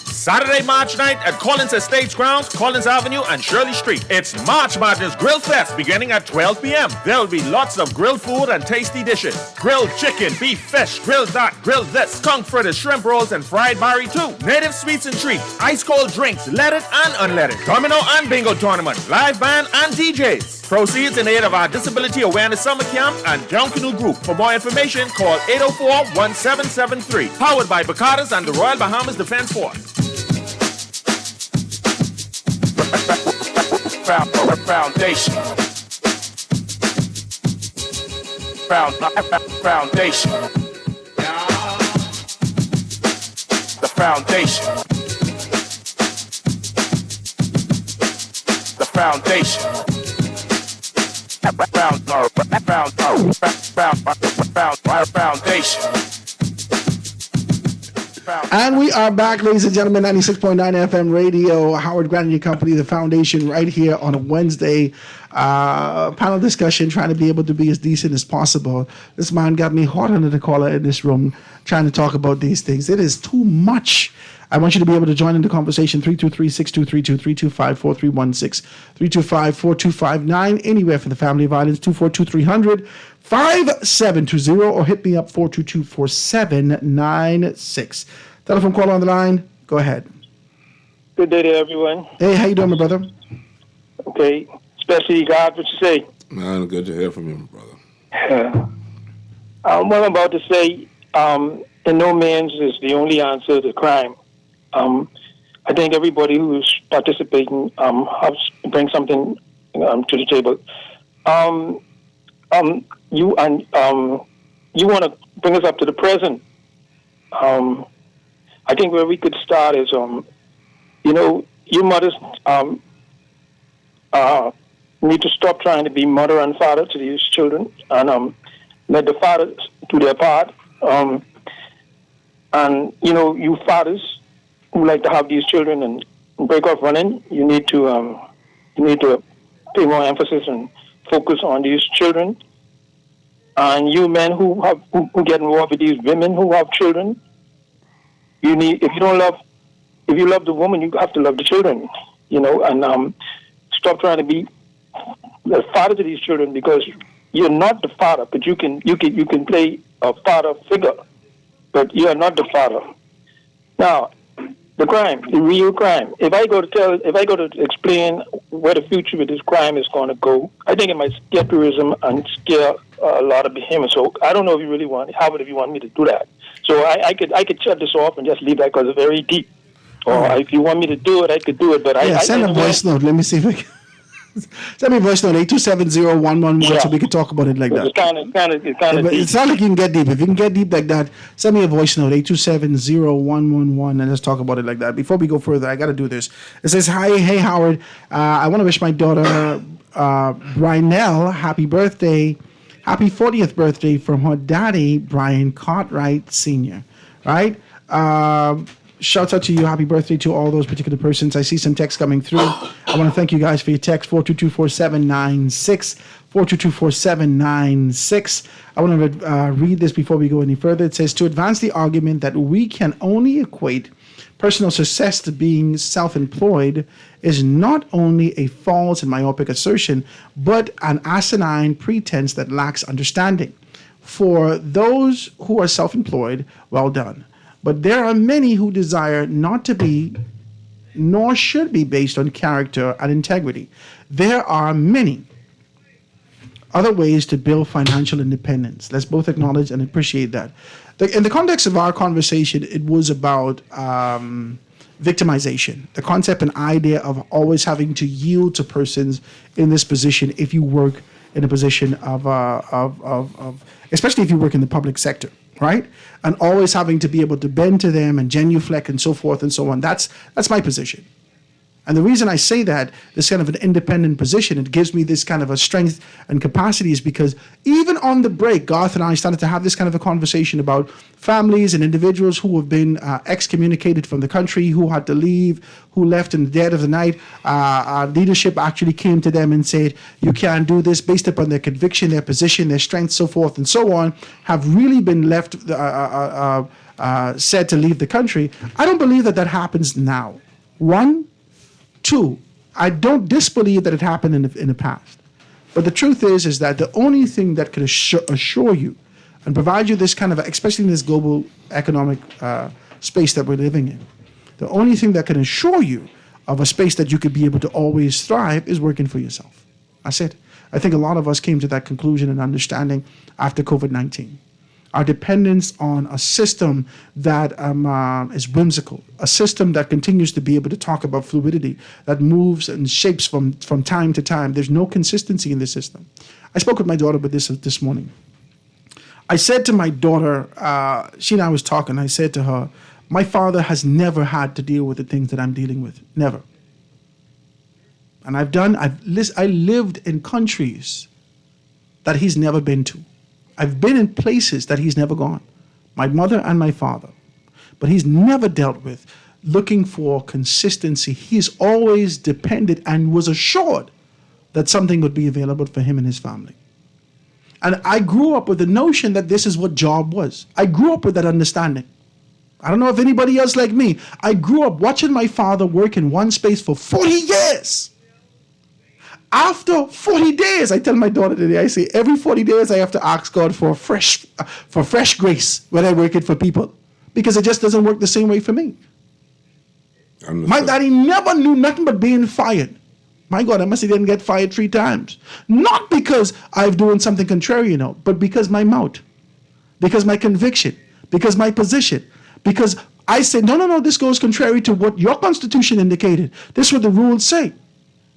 Saturday, March 9th at Collins Estates Grounds, Collins Avenue, and Shirley Street. It's March Madness Grill Fest beginning at 12 p.m. There'll be lots of grilled food and tasty dishes. Grilled chicken, beef, fish, grilled that, grilled this, skunk fritters, shrimp rolls, and fried barry too. Native sweets and treats, ice cold drinks, leaded and unleaded. Domino and bingo tournament, live band and DJs. Proceeds in aid of our Disability Awareness Summer Camp and John Canoe Group. For more information, call 804-1773. Powered by Bacadas and the Royal Bahamas Defense Force. Foundation. Foundation. The foundation. The foundation. Foundation. And we are back, ladies and gentlemen, 96.9 FM radio, Howard Grandy Company, the foundation, right here on a Wednesday. Panel discussion, trying to be able to be as decent as possible. This man got me hot under the collar in this room, trying to talk about these things. It is too much. I want you to be able to join in the conversation, 323-6232, 325-4316, 325-4259, anywhere for the family violence, 242-300-5720, or hit me up, 422-4796. Telephone call on the line. Go ahead. Good day to everyone. Hey, how you doing, my brother? Okay, especially God, what you say? Man, good to hear from you, my brother. What I'm about to say, in no means is the only answer to crime. I think everybody who's participating has to bring something to the table. You want to bring us up to the present. I think where we could start is, you mothers need to stop trying to be mother and father to these children, and let the fathers do their part. And you fathers who like to have these children and break off running, you need to pay more emphasis and focus on these children. And you men who get involved with these women who have children, if you love the woman, you have to love the children, and stop trying to be the father to these children, because you're not the father, but you can play a father figure, but you are not the father. Now, the crime, the real crime. If I go to explain where the future with this crime is going to go, I think it might scare tourism and scare a lot of behemoths. So I don't know if you really want, Howard, if you want me to do that. So I could shut this off and just leave that because it's very deep. Or if you want me to do it, I could do it. But send a voice note. Let me see if I can. Send me a voice note, 8270111, so we can talk about it like that. It's kind of deep. It's not like you can get deep. If you can get deep like that, send me a voice note, 8270111, and let's talk about it like that. Before we go further, I got to do this. It says, hey, Howard. I want to wish my daughter, Brynell, happy birthday. Happy 40th birthday from her daddy, Brian Cartwright Sr., right? Shouts out to you. Happy birthday to all those particular persons. I see some text coming through. I want to thank you guys for your text, 422-4796, 422-4796. I want to read this before we go any further. It says, to advance the argument that we can only equate personal success to being self-employed is not only a false and myopic assertion, but an asinine pretense that lacks understanding. For those who are self-employed, well done. But there are many who desire not to be, nor should be based on character and integrity. There are many other ways to build financial independence. Let's both acknowledge and appreciate that. In the context of our conversation, it was about victimization, the concept and idea of always having to yield to persons in this position if you work in a position of especially if you work in the public sector, right? And always having to be able to bend to them and genuflect and so forth and so on. That's my position. And the reason I say that, this kind of an independent position, it gives me this kind of a strength and capacity, is because even on the break, Garth and I started to have this kind of a conversation about families and individuals who have been excommunicated from the country, who had to leave, who left in the dead of the night. Our leadership actually came to them and said, you can't do this, based upon their conviction, their position, their strength, so forth and so on, have really been left, said to leave the country. I don't believe that happens now. One. Two, I don't disbelieve that it happened in the past. But the truth is that the only thing that could assure you and provide you this kind of, especially in this global economic space that we're living in, the only thing that can assure you of a space that you could be able to always thrive is working for yourself. That's it. I think a lot of us came to that conclusion and understanding after COVID-19. Our dependence on a system that is whimsical, a system that continues to be able to talk about fluidity, that moves and shapes from time to time. There's no consistency in the system. I spoke with my daughter about this morning. I said to my daughter, she and I was talking, I said to her, my father has never had to deal with the things that I'm dealing with, never. And I lived in countries that he's never been to. I've been in places that he's never gone, my mother and my father. But he's never dealt with looking for consistency. He's always depended and was assured that something would be available for him and his family. And I grew up with the notion that this is what job was. I grew up with that understanding. I don't know if anybody else like me. I grew up watching my father work in one space for 40 years. After 40 days, I tell my daughter today, I say, every 40 days I have to ask God for fresh grace when I work it for people, because it just doesn't work the same way for me. My daddy never knew nothing but being fired. My God, I must say he didn't get fired 3 times. Not because I'm doing something contrary, but because my mouth, because my conviction, because my position, because I said, no, this goes contrary to what your constitution indicated. This is what the rules say.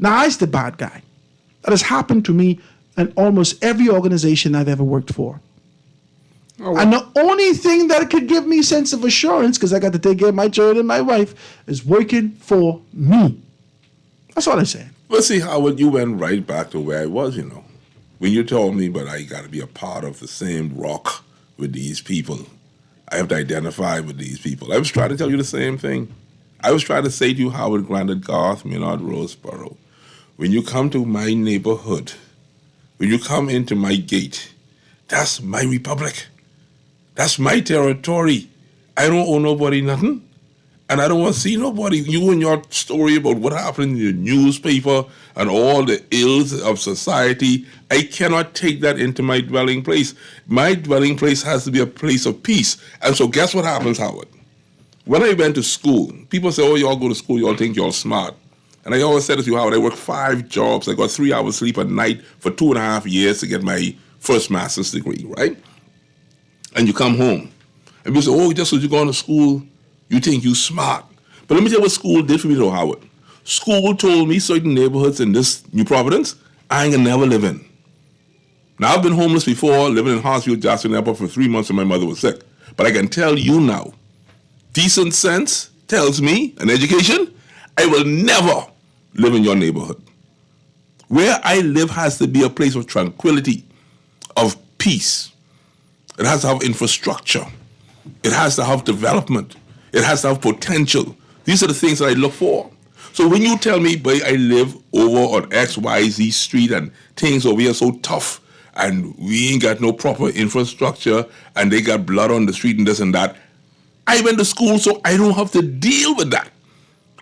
Now, I's the bad guy. That has happened to me in almost every organization I've ever worked for. Oh, and the only thing that could give me sense of assurance, because I got to take care of my children and my wife, is working for me. That's all I say. Well, see, Howard, you went right back to where I was, When you told me, but I got to be a part of the same rock with these people. I have to identify with these people. I was trying to tell you the same thing. I was trying to say to you, Howard, Grandad, Garth, Millard, Roseboro, when you come to my neighborhood, when you come into my gate, that's my republic. That's my territory. I don't owe nobody nothing. And I don't want to see nobody. You and your story about what happened in your newspaper and all the ills of society, I cannot take that into my dwelling place. My dwelling place has to be a place of peace. And so guess what happens, Howard? When I went to school, people say, oh, y'all go to school, y'all think y'all smart. And I always said to you, Howard, I worked 5 jobs. I got 3 hours sleep a night for 2.5 years to get my first master's degree, right? And you come home. And people say, oh, just because you're going to school, you think you smart. But let me tell you what school did for me, though, Howard. School told me certain neighborhoods in this New Providence, I ain't gonna never live in. Now, I've been homeless before, living in Hartsfield, Johnson Airport for 3 months when my mother was sick. But I can tell you now, decent sense tells me, an education, I will never live in your neighborhood. Where I live has to be a place of tranquility, of peace. It has to have infrastructure. It has to have development. It has to have potential. These are the things that I look for. So when you tell me, boy, I live over on XYZ street and things over here are so tough and we ain't got no proper infrastructure and they got blood on the street and this and that, I went to school so I don't have to deal with that.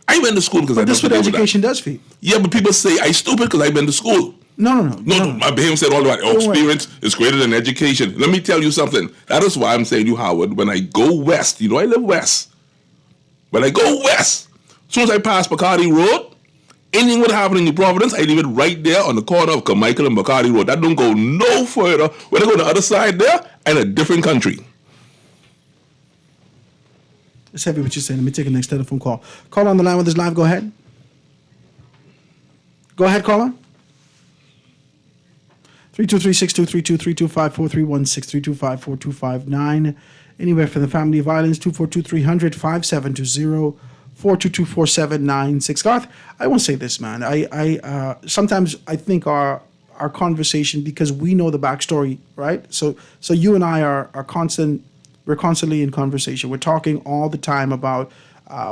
I went to school because I don't have to deal with that. But that's what education does for you. Yeah, but people say I stupid because I went to school. No. My behavior said all about experience is greater than education. Let me tell you something. That is why I'm saying to you, Howard, when I go west, I live west. When I go west, as soon as I pass Bacardi Road, anything would happen in New Providence, I leave it right there on the corner of Carmichael and Bacardi Road. That don't go no further. When I go to the other side there, I'm in a different country. It's heavy what you're saying. Let me take a next telephone call. Call on the line with us live. Go ahead. Go ahead, caller. 323-623-2, 325-416-325-4259. Anywhere from the family of violence, 242-300, 5720, 422-4796. Garth, I want to say this, man. I sometimes I think our conversation, because we know the backstory, right? So you and I are we're constantly in conversation. We're talking all the time about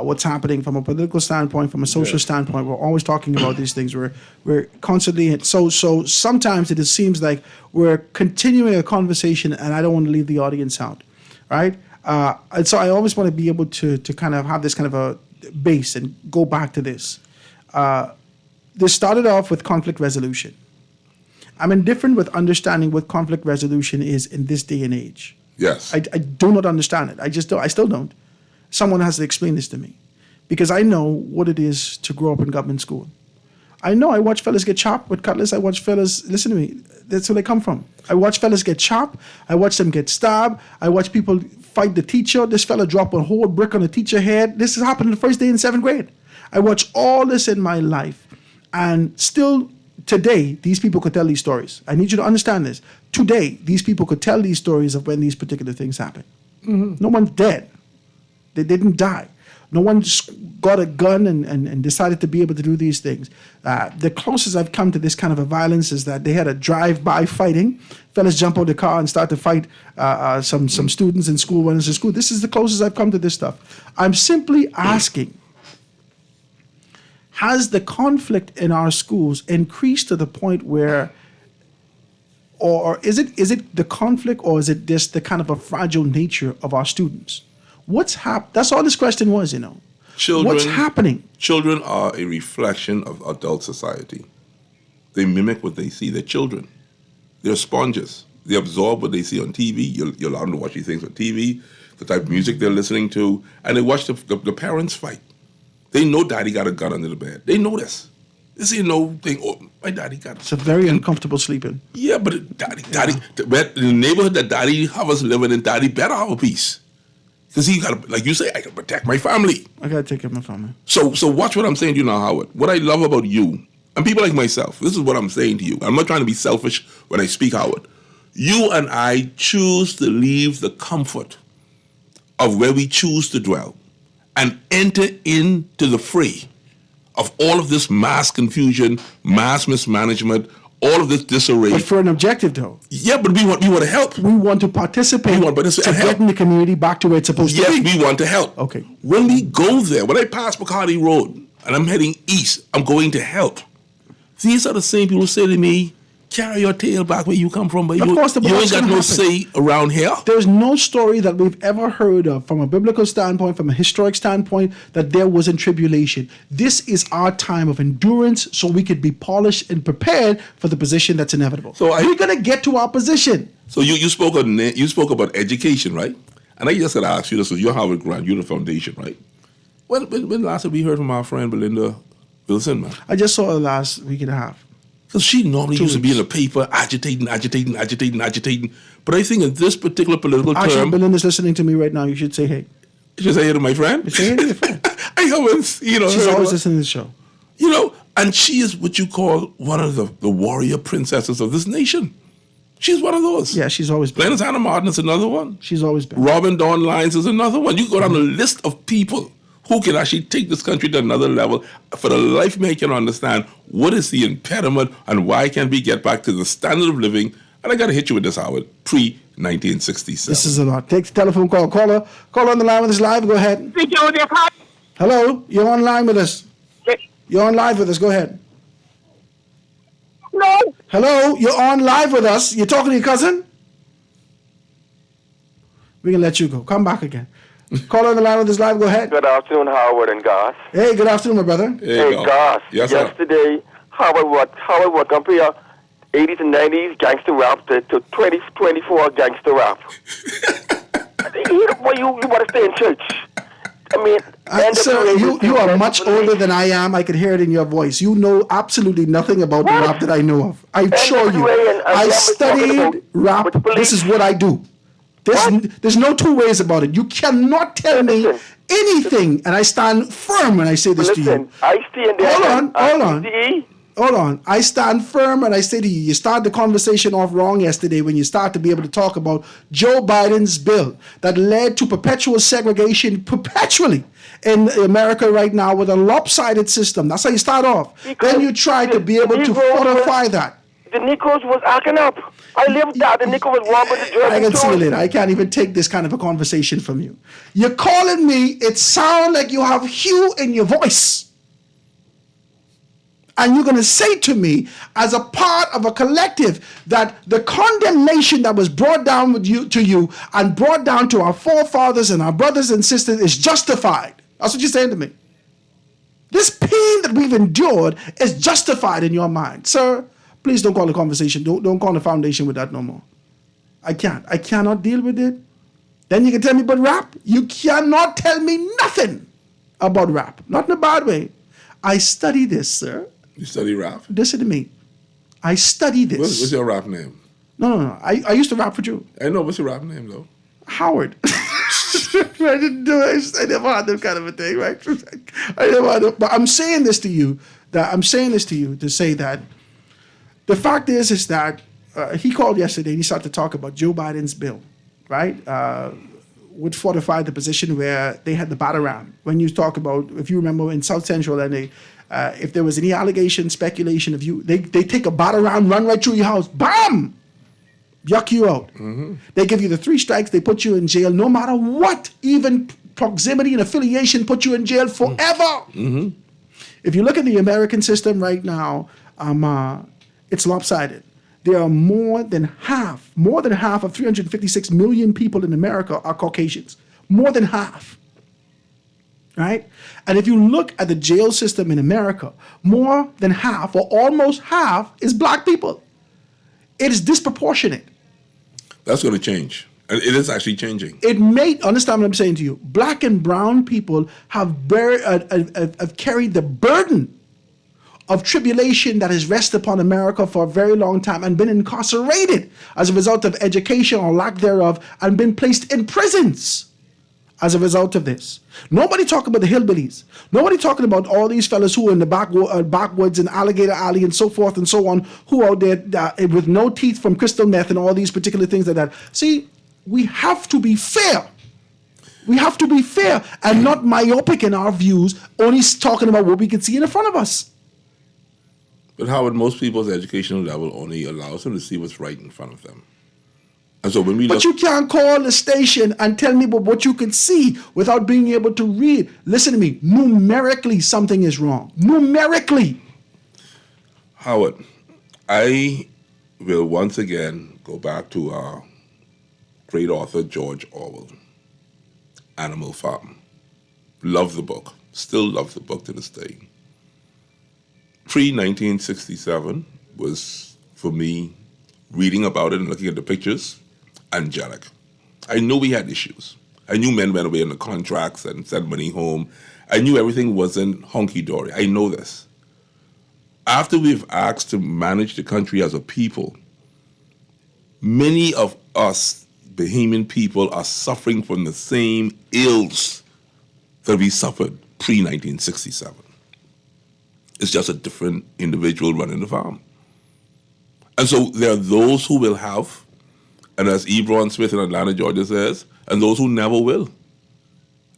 what's happening from a political standpoint, from a social standpoint. We're always talking about these things. We're constantly so sometimes it just seems like we're continuing a conversation, and I don't want to leave the audience out, right? And so I always want to be able to kind of have this kind of a base and go back to this. This started off with conflict resolution. I'm indifferent with understanding what conflict resolution is in this day and age. Yes. I do not understand it. I still don't. Someone has to explain this to me, because I know what it is to grow up in government school. I know I watch fellas get chopped with cutlass. I watch fellas, listen to me, that's where they come from. I watch fellas get chopped. I watch them get stabbed. I watch people fight the teacher. This fella drop a whole brick on the teacher's head. This has happened the first day in 7th grade. I watch all this in my life, and still today, these people could tell these stories. I need you to understand this. Today, these people could tell these stories of when these particular things happen. No one's dead. They didn't die. No one just got a gun and decided to be able to do these things. The closest I've come to this kind of a violence is that they had a drive-by fighting. Fellas jump out the car and start to fight some students in school when it's in school. This is the closest I've come to this stuff. I'm simply asking, has the conflict in our schools increased to the point where, or is it the conflict, or is it just the kind of a fragile nature of our students? What's That's all this question was, What's happening? Children are a reflection of adult society. They mimic what they see. They're children. They're sponges. They absorb what they see on TV. You allow them to watch these things on TV, the type of music they're listening to, and they watch the parents fight. They know daddy got a gun under the bed. They know this. This ain't no thing, oh, my daddy got it. It's a very uncomfortable sleeping. Yeah, but daddy, in the neighborhood that daddy was living in, daddy better have a piece. Because he got, like you say, I got to protect my family. I got to take care of my family. So watch what I'm saying to you now, Howard. What I love about you, and people like myself, this is what I'm saying to you. I'm not trying to be selfish when I speak, Howard. You and I choose to leave the comfort of where we choose to dwell and enter into the fray of all of this mass confusion, mass mismanagement, all of this disarray. But for an objective, though. Yeah, but we want to help. We want to participate. To getting the community back to where it's supposed to be. Yes, we want to help. Okay. When we go there, when I pass Bacardi Road and I'm heading east, I'm going to help. These are the same people who say to me, carry your tail back where you come from, but you ain't got no say around here. There's no story that we've ever heard of from a biblical standpoint, from a historic standpoint, that there wasn't tribulation. This is our time of endurance so we could be polished and prepared for the position that's inevitable. So we're going to get to our position. So you spoke about education, right? And I just got to ask you this, so you're Howard Grant, you're the foundation, right? When last have we heard from our friend Belinda Wilson, man? I just saw her last week and a half. Because she normally used to be in the paper agitating. But I think in this particular political term... Actually, Belinda's listening to me right now. You should say hey. You should say hey to my friend? Say hey to your friend. I haven't, She's always listening to the show. And she is what you call one of the warrior princesses of this nation. She's one of those. Yeah, she's always been. Glennis Hannah Martin is another one. She's always been. Robin Dawn Lyons is another one. You go down the list of people who can actually take this country to another level. For the life of me, I can understand what is the impediment and why can't we get back to the standard of living. And I got to hit you with this, Howard, pre-1967. This is a lot. Take the telephone call. Caller on the line with us live. Go ahead. Hello, you're on line with us. You're on live with us. Go ahead. No. Hello, you're on live with us. You're talking to your cousin? We're going to let you go. Come back again. Call on the line with us live. Go ahead. Good afternoon, Howard and Goss. Hey, good afternoon, my brother. Hey, Goss. Yes, yesterday, Howard would compare 80s and 90s gangster rap to 2024 gangster rap. You want to stay in church. I mean, sir, you are much older than I am. I could hear it in your voice. You know absolutely nothing about the rap that I know of. I assure you. I studied rap. This is what I do. There's no two ways about it. You cannot tell me anything, and I stand firm when I say this to you. I stay in there. Hold on. hold on. I stand firm and I say to you, you started the conversation off wrong yesterday when you start to be able to talk about Joe Biden's bill that led to perpetual segregation perpetually in America right now with a lopsided system. That's how you start off. Then you try to be able to fortify that. The Negroes was acting up. I lived that. The Negro was wrong with the German. I can see you later. I can't even take this kind of a conversation from you. You're calling me. It sounds like you have hue in your voice. And you're going to say to me, as a part of a collective, that the condemnation that was brought down to you and brought down to our forefathers and our brothers and sisters is justified. That's what you're saying to me. This pain that we've endured is justified in your mind. Sir, please don't call the conversation. Don't call the foundation with that no more. I can't. I cannot deal with it. Then you can tell me about rap. You cannot tell me nothing about rap. Not in a bad way. I study this, sir. You study rap? Listen to me. I study this. What's your rap name? No. I used to rap for you. I know. What's your rap name, though? Howard. I didn't do it. I never had that kind of a thing, right? I never had it. But I'm saying this to you to say that the fact is that he called yesterday and he started to talk about Joe Biden's bill, right? Would fortify the position where they had the batarang. When you talk about, if you remember in South Central, and if there was any allegation, speculation of you, they take a batarang, run right through your house, bam, yuck you out. Mm-hmm. They give you the 3 strikes, they put you in jail, no matter what, even proximity and affiliation put you in jail forever. Mm-hmm. If you look at the American system right now, it's lopsided. There are more than half of 356 million people in America are Caucasians. More than half. Right? And if you look at the jail system in America, more than half or almost half is black people. It is disproportionate. That's going to change. And it is actually changing. It may, understand what I'm saying to you, black and brown people have carried the burden of tribulation that has rested upon America for a very long time and been incarcerated as a result of education or lack thereof and been placed in prisons as a result of this. Nobody talking about the hillbillies. Nobody talking about all these fellas who are in the backwoods and Alligator Alley and so forth and so on, who are there with no teeth from crystal meth and all these particular things like that. See, we have to be fair. We have to be fair and not myopic in our views, only talking about what we can see in front of us. But Howard, most people's educational level only allows them to see what's right in front of them. And so when we But you can't call the station and tell me about what you can see without being able to read. Listen to me. Numerically, something is wrong. Numerically. Howard, I will once again go back to our great author, George Orwell. Animal Farm. Love the book. Still love the book to this day. Pre-1967 was, for me, reading about it and looking at the pictures, angelic. I knew we had issues. I knew men went away on the contracts and sent money home. I knew everything wasn't hunky-dory. I know this. After we've asked to manage the country as a people, many of us Bahamian people are suffering from the same ills that we suffered pre-1967. It's just a different individual running the farm. And so there are those who will have, and as Ebron Smith in Atlanta, Georgia says, and those who never will.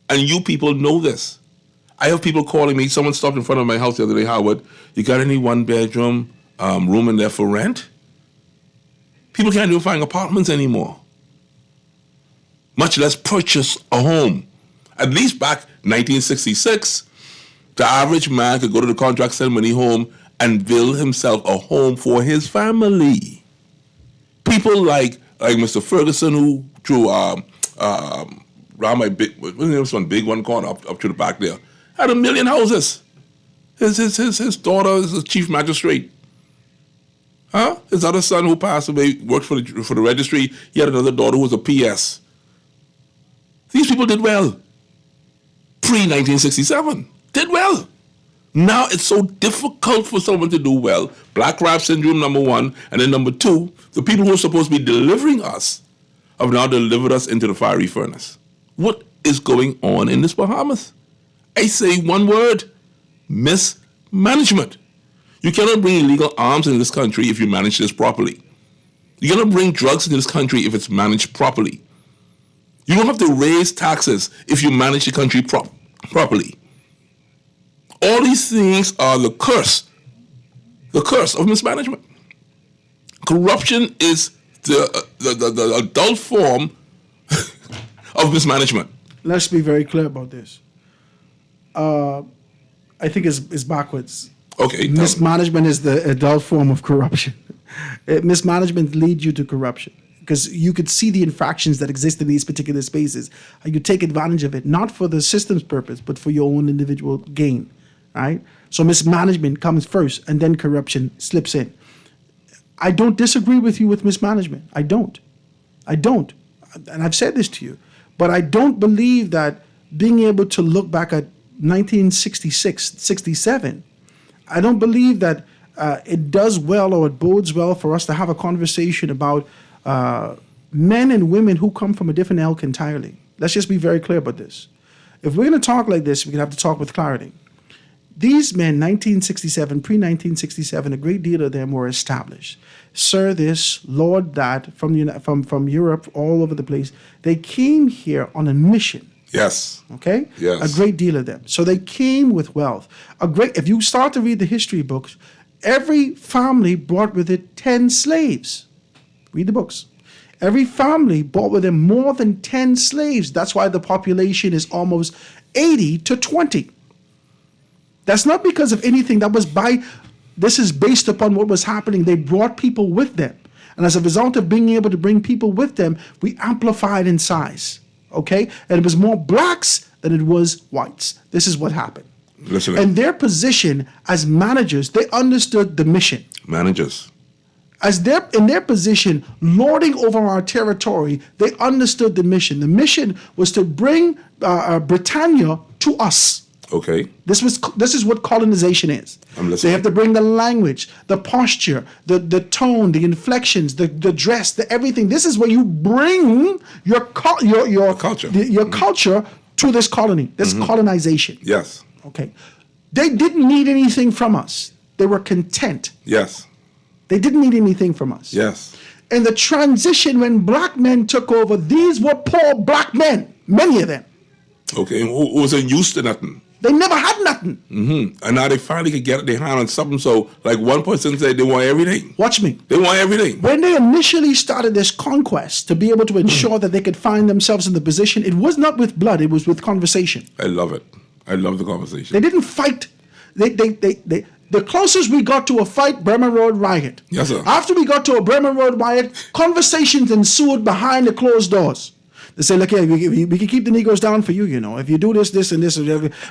And you people know this. I have people calling me. Someone stopped in front of my house the other day, Howard, you got any one-bedroom room in there for rent? People can't even find apartments anymore, much less purchase a home. At least back 1966, the average man could go to the contract, send money home, and build himself a home for his family. People like Mr. Ferguson, who drew around my big one corner up to the back there, had 1 million houses. His daughter is a chief magistrate. His other son, who passed away, worked for the registry. He had another daughter who was a PS. These people did well. Pre-1967, did well. Now it's so difficult for someone to do well. Black rap syndrome, number one. And then number two, the people who are supposed to be delivering us have now delivered us into the fiery furnace. What is going on in this Bahamas? I say one word: mismanagement. You cannot bring illegal arms in this country if you manage this properly. You cannot bring drugs into this country if it's managed properly. You don't have to raise taxes if you manage the country properly. All these things are the curse of mismanagement. Corruption is the adult form of mismanagement. Let's be very clear about this. I think it's backwards. Okay. Mismanagement is the adult form of corruption. Mismanagement leads you to corruption because you could see the infractions that exist in these particular spaces. You take advantage of it, not for the system's purpose, but for your own individual gain, right? So mismanagement comes first and then corruption slips in. I don't disagree with you with mismanagement. I don't. And I've said this to you, but I don't believe that being able to look back at 1966, 67, I don't believe that it does well or it bodes well for us to have a conversation about men and women who come from a different ilk entirely. Let's just be very clear about this. If we're going to talk like this, we're going to have to talk with clarity. These men, 1967, pre-1967, a great deal of them were established. Sir this, Lord that, from Europe, all over the place. They came here on a mission. Yes. Okay? Yes. A great deal of them. So they came with wealth. If you start to read the history books, every family brought with it 10 slaves. Read the books. Every family brought with them more than 10 slaves. That's why the population is almost 80 to 20. That's not because of anything. This is based upon what was happening. They brought people with them. And as a result of being able to bring people with them, we amplified in size. Okay? And it was more blacks than it was whites. This is what happened. Listen. And their position as managers, they understood the mission. Managers. In their position, lording over our territory, they understood the mission. The mission was to bring Britannia to us. Okay. This is what colonization is. I'm listening. They have to bring the language, the posture, the tone, the inflections, the dress, the everything. This is where you bring your culture, your culture to this colony, this colonization. Yes. Okay. They didn't need anything from us. They were content. Yes. They didn't need anything from us. Yes. In the transition, when black men took over, these were poor black men, many of them. Okay, who wasn't used to nothing. They never had nothing. Mm-hmm. And now they finally could get their hand on something. So, like one person said, they want everything. Watch me. They want everything. When they initially started this conquest to be able to ensure that they could find themselves in the position, it was not with blood, it was with conversation. I love it. I love the conversation. They didn't fight. The closest we got to a fight, Bremer Road riot. Yes, sir. After we got to a Bremer Road riot, conversations ensued behind the closed doors. They say, look, yeah, we can keep the Negroes down for you, you know. If you do this, this, and this,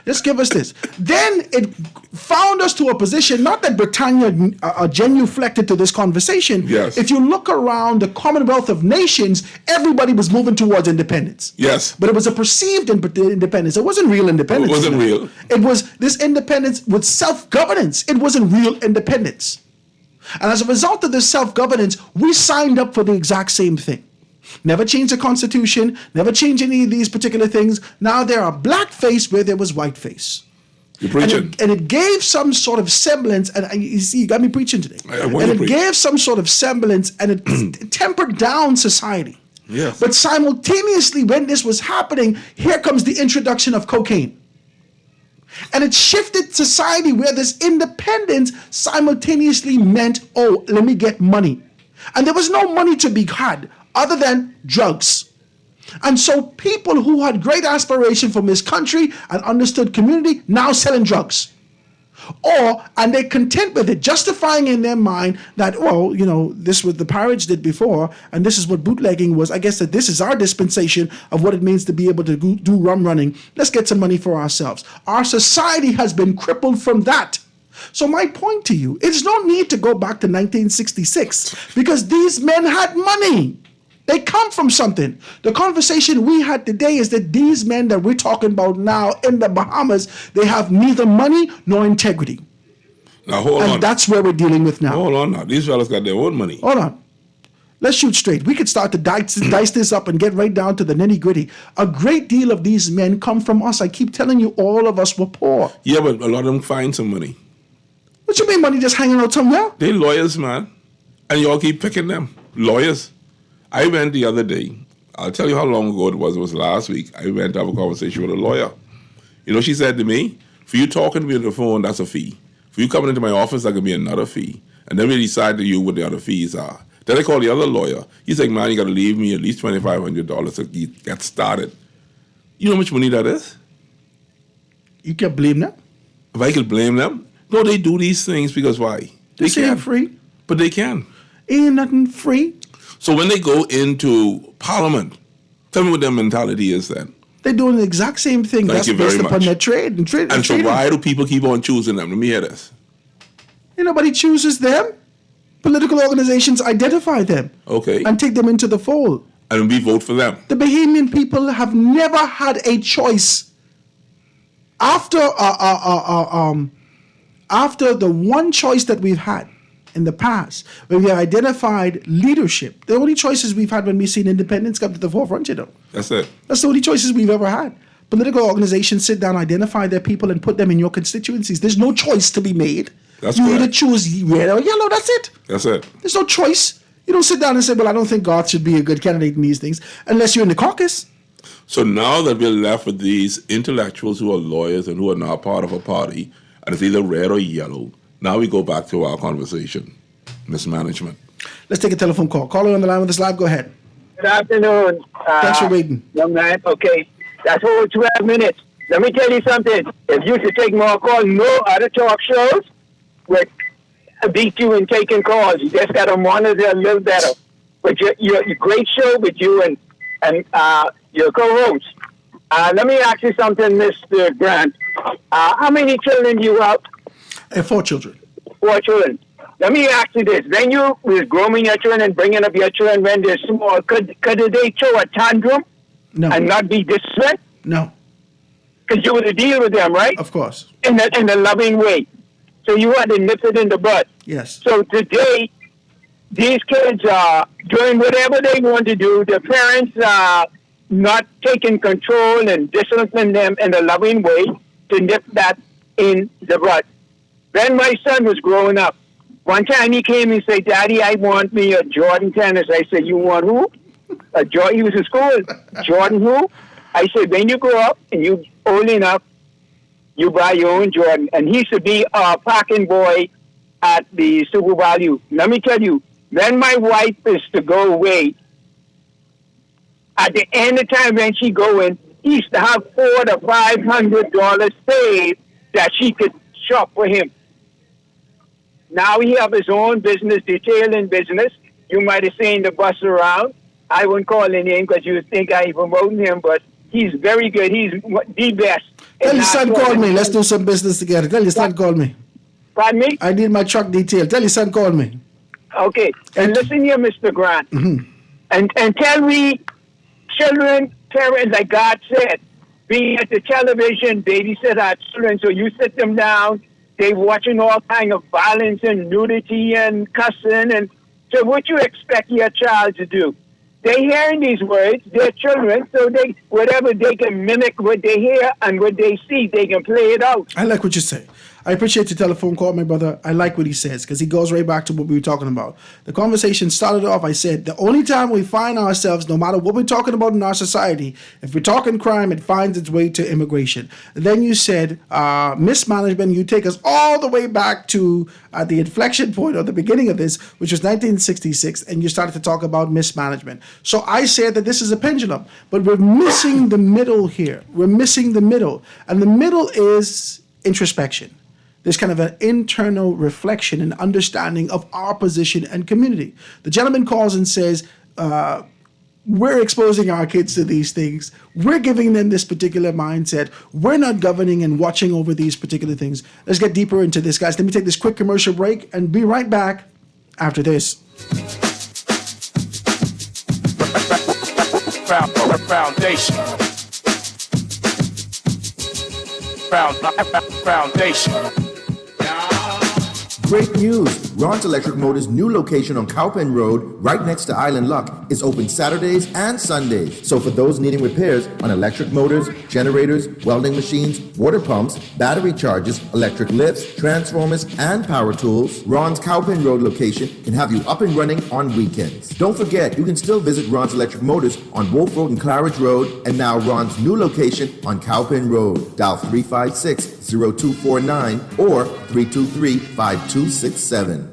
just give us this. Then it found us to a position, not that Britannia genuflected to this conversation. Yes. If you look around the Commonwealth of Nations, everybody was moving towards independence. Yes. But it was a perceived independence. It wasn't real independence. It wasn't real. It was this independence with self-governance. It wasn't real independence. And as a result of this self-governance, we signed up for the exact same thing. Never changed the Constitution, never changed any of these particular things. Now there are blackface where there was whiteface. You're preaching. And it gave some sort of semblance, and you see, you got me preaching today. Gave some sort of semblance, and it tempered down society. Yes. But simultaneously, when this was happening, here comes the introduction of cocaine. And it shifted society where this independence simultaneously meant, oh, let me get money. And there was no money to be had other than drugs. And so people who had great aspiration from this country and understood community now selling drugs. And they're content with it, justifying in their mind that, well, you know, this is what the pirates did before, and this is what bootlegging was. I guess that this is our dispensation of what it means to be able to do rum running. Let's get some money for ourselves. Our society has been crippled from that. So my point to you, it's no need to go back to 1966 because these men had money. They come from something. The conversation we had today is that these men that we're talking about now in the Bahamas, they have neither money nor integrity. Now hold on. And that's where we're dealing with now. Hold on now. These fellas got their own money. Hold on. Let's shoot straight. We could start to dice this up and get right down to the nitty gritty. A great deal of these men come from us. I keep telling you, all of us were poor. Yeah, but a lot of them find some money. What you mean money just hanging out somewhere? They lawyers, man. And y'all keep picking them. Lawyers. I went the other day. I'll tell you how long ago it was. It was last week. I went to have a conversation with a lawyer. You know, she said to me, for you talking to me on the phone, that's a fee. For you coming into my office, that could be another fee. And then we decide to you what the other fees are. Then I call the other lawyer. He's like, man, you got to leave me at least $2,500 to get started. You know how much money that is? You can blame them. If I could blame them? No, they do these things because why? They ain't free. But they can. Ain't nothing free. So when they go into Parliament, tell me what their mentality is then. They're doing the exact same thing. Thank That's you very based upon much. their trade. And so why do people keep on choosing them? Let me hear this. Ain't nobody chooses them. Political organizations identify them. Okay. And take them into the fold. And we vote for them. The Bahamian people have never had a choice. After the one choice that we've had in the past, when we have identified leadership, the only choices we've had when we've seen independence come to the forefront, you know. That's it. That's the only choices we've ever had. Political organizations sit down, identify their people, and put them in your constituencies. There's no choice to be made. That's you correct. either choose red or yellow. That's it. That's it. There's no choice. You don't sit down and say, well, I don't think God should be a good candidate in these things, unless you're in the caucus. So now that we're left with these intellectuals who are lawyers and who are now part of a party, and it's either red or yellow, now we go back to our conversation. Mismanagement. Let's take a telephone call. Caller on the line with us live. Go ahead. Good afternoon. Thanks for waiting. Young man, okay. That's whole 12 minutes. Let me tell you something. If you should take more calls, no other talk shows would beat you in taking calls. You just got to monitor a little better. But your great show with you and your co-host. Let me ask you something, Mr. Grant. How many children do you have? 4 children. 4 children. Let me ask you this. When you was grooming your children and bringing up your children when they're small, could they throw a tantrum and not be disciplined? No. Because you would deal with them, right? Of course. In a loving way. So you had to nip it in the bud. Yes. So today, these kids are doing whatever they want to do. The parents are not taking control and disciplining them in a loving way to nip that in the bud. When my son was growing up, one time he came and said, Daddy, I want me a Jordan tennis. I said, you want who? He was in school. Jordan who? I said, when you grow up and you old enough, you buy your own Jordan. And he should be a parking boy at the Super Value. Let me tell you, when my wife is to go away, at the end of the time when she going, he used to have $400 to $500 saved that she could shop for him. Now he have his own business, detailing business. You might have seen the bus around. I wouldn't call him name because you would think I promoting him, but he's very good. He's the best. Tell your son call me. Let's do some business together. Tell your son call me. Pardon me? I need my truck detailed. Tell your son call me. Okay. And listen here, Mr. Grant. Mm-hmm. And tell me, children, parents, like God said, being at the television, babysit our children, so you sit them down, they watching all kind of violence and nudity and cussing, and so what you expect your child to do? They hearing these words, they're children, so they whatever they can mimic what they hear and what they see, they can play it out. I like what you say. I appreciate the telephone call, my brother. I like what he says because he goes right back to what we were talking about. The conversation started off, I said, the only time we find ourselves, no matter what we're talking about in our society, if we're talking crime, it finds its way to immigration. Then you said mismanagement. You take us all the way back to the inflection point or the beginning of this, which was 1966, and you started to talk about mismanagement. So I said that this is a pendulum, but we're missing the middle here. We're missing the middle. And the middle is introspection. There's kind of an internal reflection and understanding of our position and community. The gentleman calls and says, we're exposing our kids to these things. We're giving them this particular mindset. We're not governing and watching over these particular things. Let's get deeper into this, guys. Let me take this quick commercial break and be right back after this. Foundation. Foundation. Great news. Ron's Electric Motors' new location on Cowpen Road, right next to Island Luck, is open Saturdays and Sundays. So for those needing repairs on electric motors, generators, welding machines, water pumps, battery chargers, electric lifts, transformers, and power tools, Ron's Cowpen Road location can have you up and running on weekends. Don't forget, you can still visit Ron's Electric Motors on Wolf Road and Claridge Road, and now Ron's new location on Cowpen Road. Dial 356-0249 or 323-5267.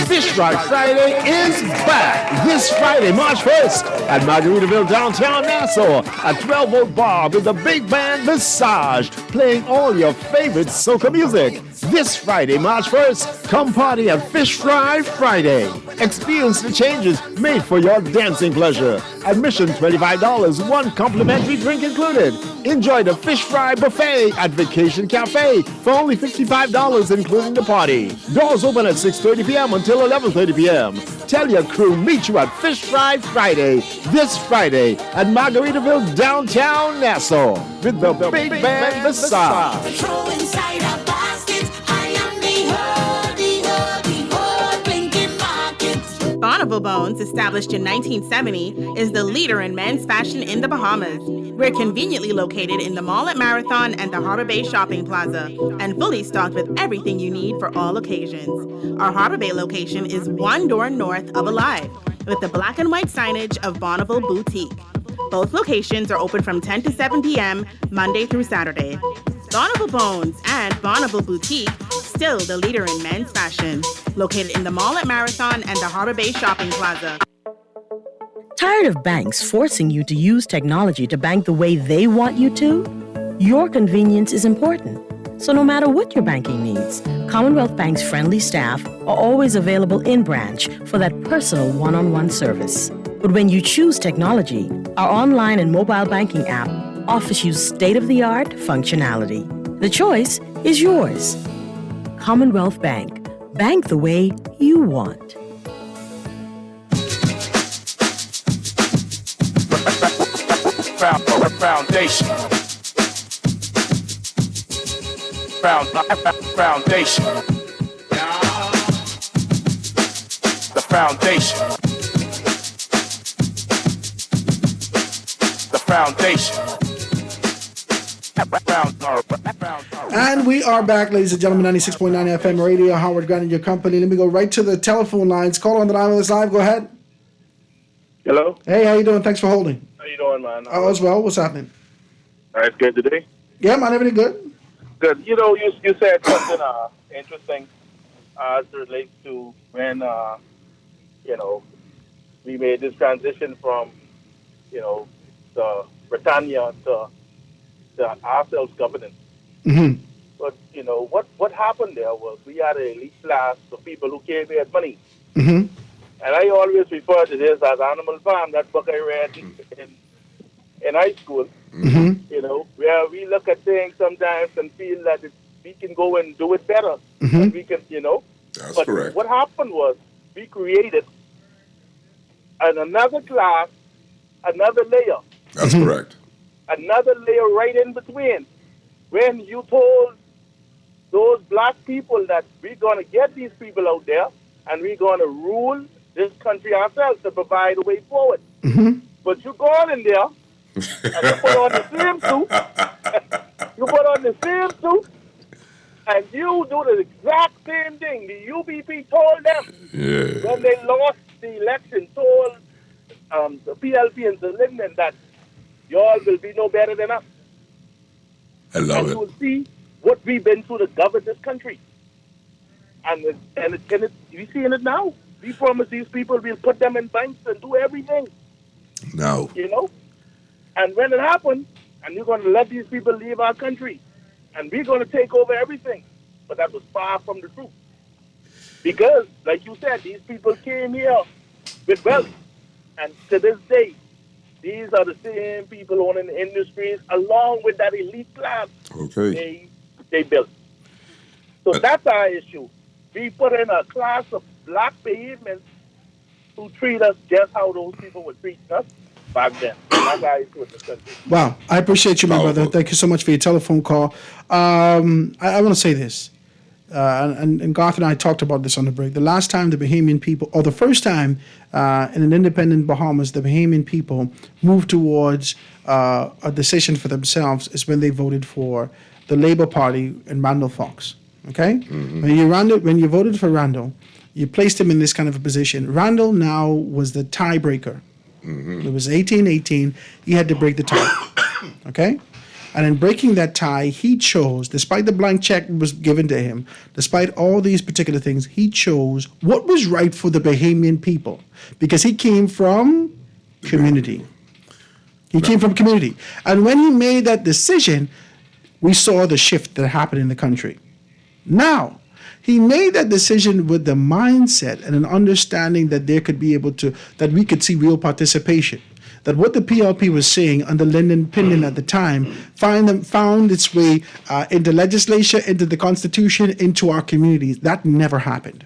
Fish Fry Friday is back this Friday, March 1st at Margaritaville downtown Nassau at 12-Volt Bar with the big band Visage playing all your favorite soca music. This Friday, March 1st, come party at Fish Fry Friday. Experience the changes made for your dancing pleasure. Admission $25, one complimentary drink included. Enjoy the Fish Fry Buffet at Vacation Cafe for only $55 including the party. Doors open at 6:30 p.m. until 11:30 p.m. Tell your crew meet you at Fish Fry Friday this Friday at Margaritaville downtown Nassau with the big band Visage. Bonneville Bones, established in 1970, is the leader in men's fashion in the Bahamas. We're conveniently located in the mall at Marathon and the Harbor Bay Shopping Plaza, and fully stocked with everything you need for all occasions. Our Harbor Bay location is one door north of Alive, with the black and white signage of Bonneville Boutique. Both locations are open from 10 to 7 p.m. Monday through Saturday. Bonneville Bones and Bonneville Boutique, still the leader in men's fashion, located in the mall at Marathon and the Harbor Bay Shopping Plaza. Tired of banks forcing you to use technology to bank the way they want you to? Your convenience is important. So no matter what your banking needs, Commonwealth Bank's friendly staff are always available in branch for that personal one-on-one service. But when you choose technology, our online and mobile banking app offers you state-of-the-art functionality. The choice is yours. Commonwealth Bank. Bank the way you want. Foundation. Foundation. The foundation. The foundation. And we are back, ladies and gentlemen, 96.9 FM radio, Howard Gunn and your company. Let me go right to the telephone lines. Call on the line with us live. Go ahead. Hello. Hey, how you doing? Thanks for holding. How you doing, man? Oh, as well. What's happening? It's good today. Yeah, man, everything good? Good. You know, you said something interesting as it relates to when, we made this transition from, the Britannia to ourselves governance. Mm-hmm. But, what happened there was we had an elite class of people who came here with money. Mm-hmm. And I always refer to this as Animal Farm, that book I read in high school. Mm-hmm. Where we look at things sometimes and feel that we can go and do it better. Mm-hmm. And we can, That's but correct. What happened was we created another class, another layer. That's correct. Another layer right in between. When you told those black people that we're going to get these people out there and we're going to rule this country ourselves to provide a way forward. Mm-hmm. But you go on in there and you put on the same suit. You put on the same suit and you do the exact same thing the UBP told them when they lost the election, told the PLP and the Linden that y'all will be no better than us. I love and it. you will see what we've been through to govern this country. And we seeing it now. We promise these people we'll put them in banks and do everything. No. And when it happens, and you're going to let these people leave our country, and we're going to take over everything. But that was far from the truth. Because, like you said, these people came here with wealth. And to this day, these are the same people owning the industries along with that elite class they built. So that's our issue. We put in a class of black behemoths who treat us just how those people were treating us back then. That's our issue with the country. Wow. I appreciate you, my brother. Thank you so much for your telephone call. I want to say this. and Garth and I talked about this on the break. The last time the Bahamian people, or the first time in an independent Bahamas, the Bahamian people moved towards a decision for themselves is when they voted for the Labour Party and Randall Fox. Okay, when you voted for Randall, you placed him in this kind of a position. Randall now was the tiebreaker. It was 18-18. He had to break the tie. Okay. And in breaking that tie, he chose, despite the blank check was given to him, despite all these particular things, he chose what was right for the Bahamian people because he came from community. He came from community. And when he made that decision, we saw the shift that happened in the country. Now, he made that decision with the mindset and an understanding that there could be able to, that we could see real participation. That what the PLP was saying under Lyndon Pindon at the time found its way into legislature, into the Constitution, into our communities. That never happened.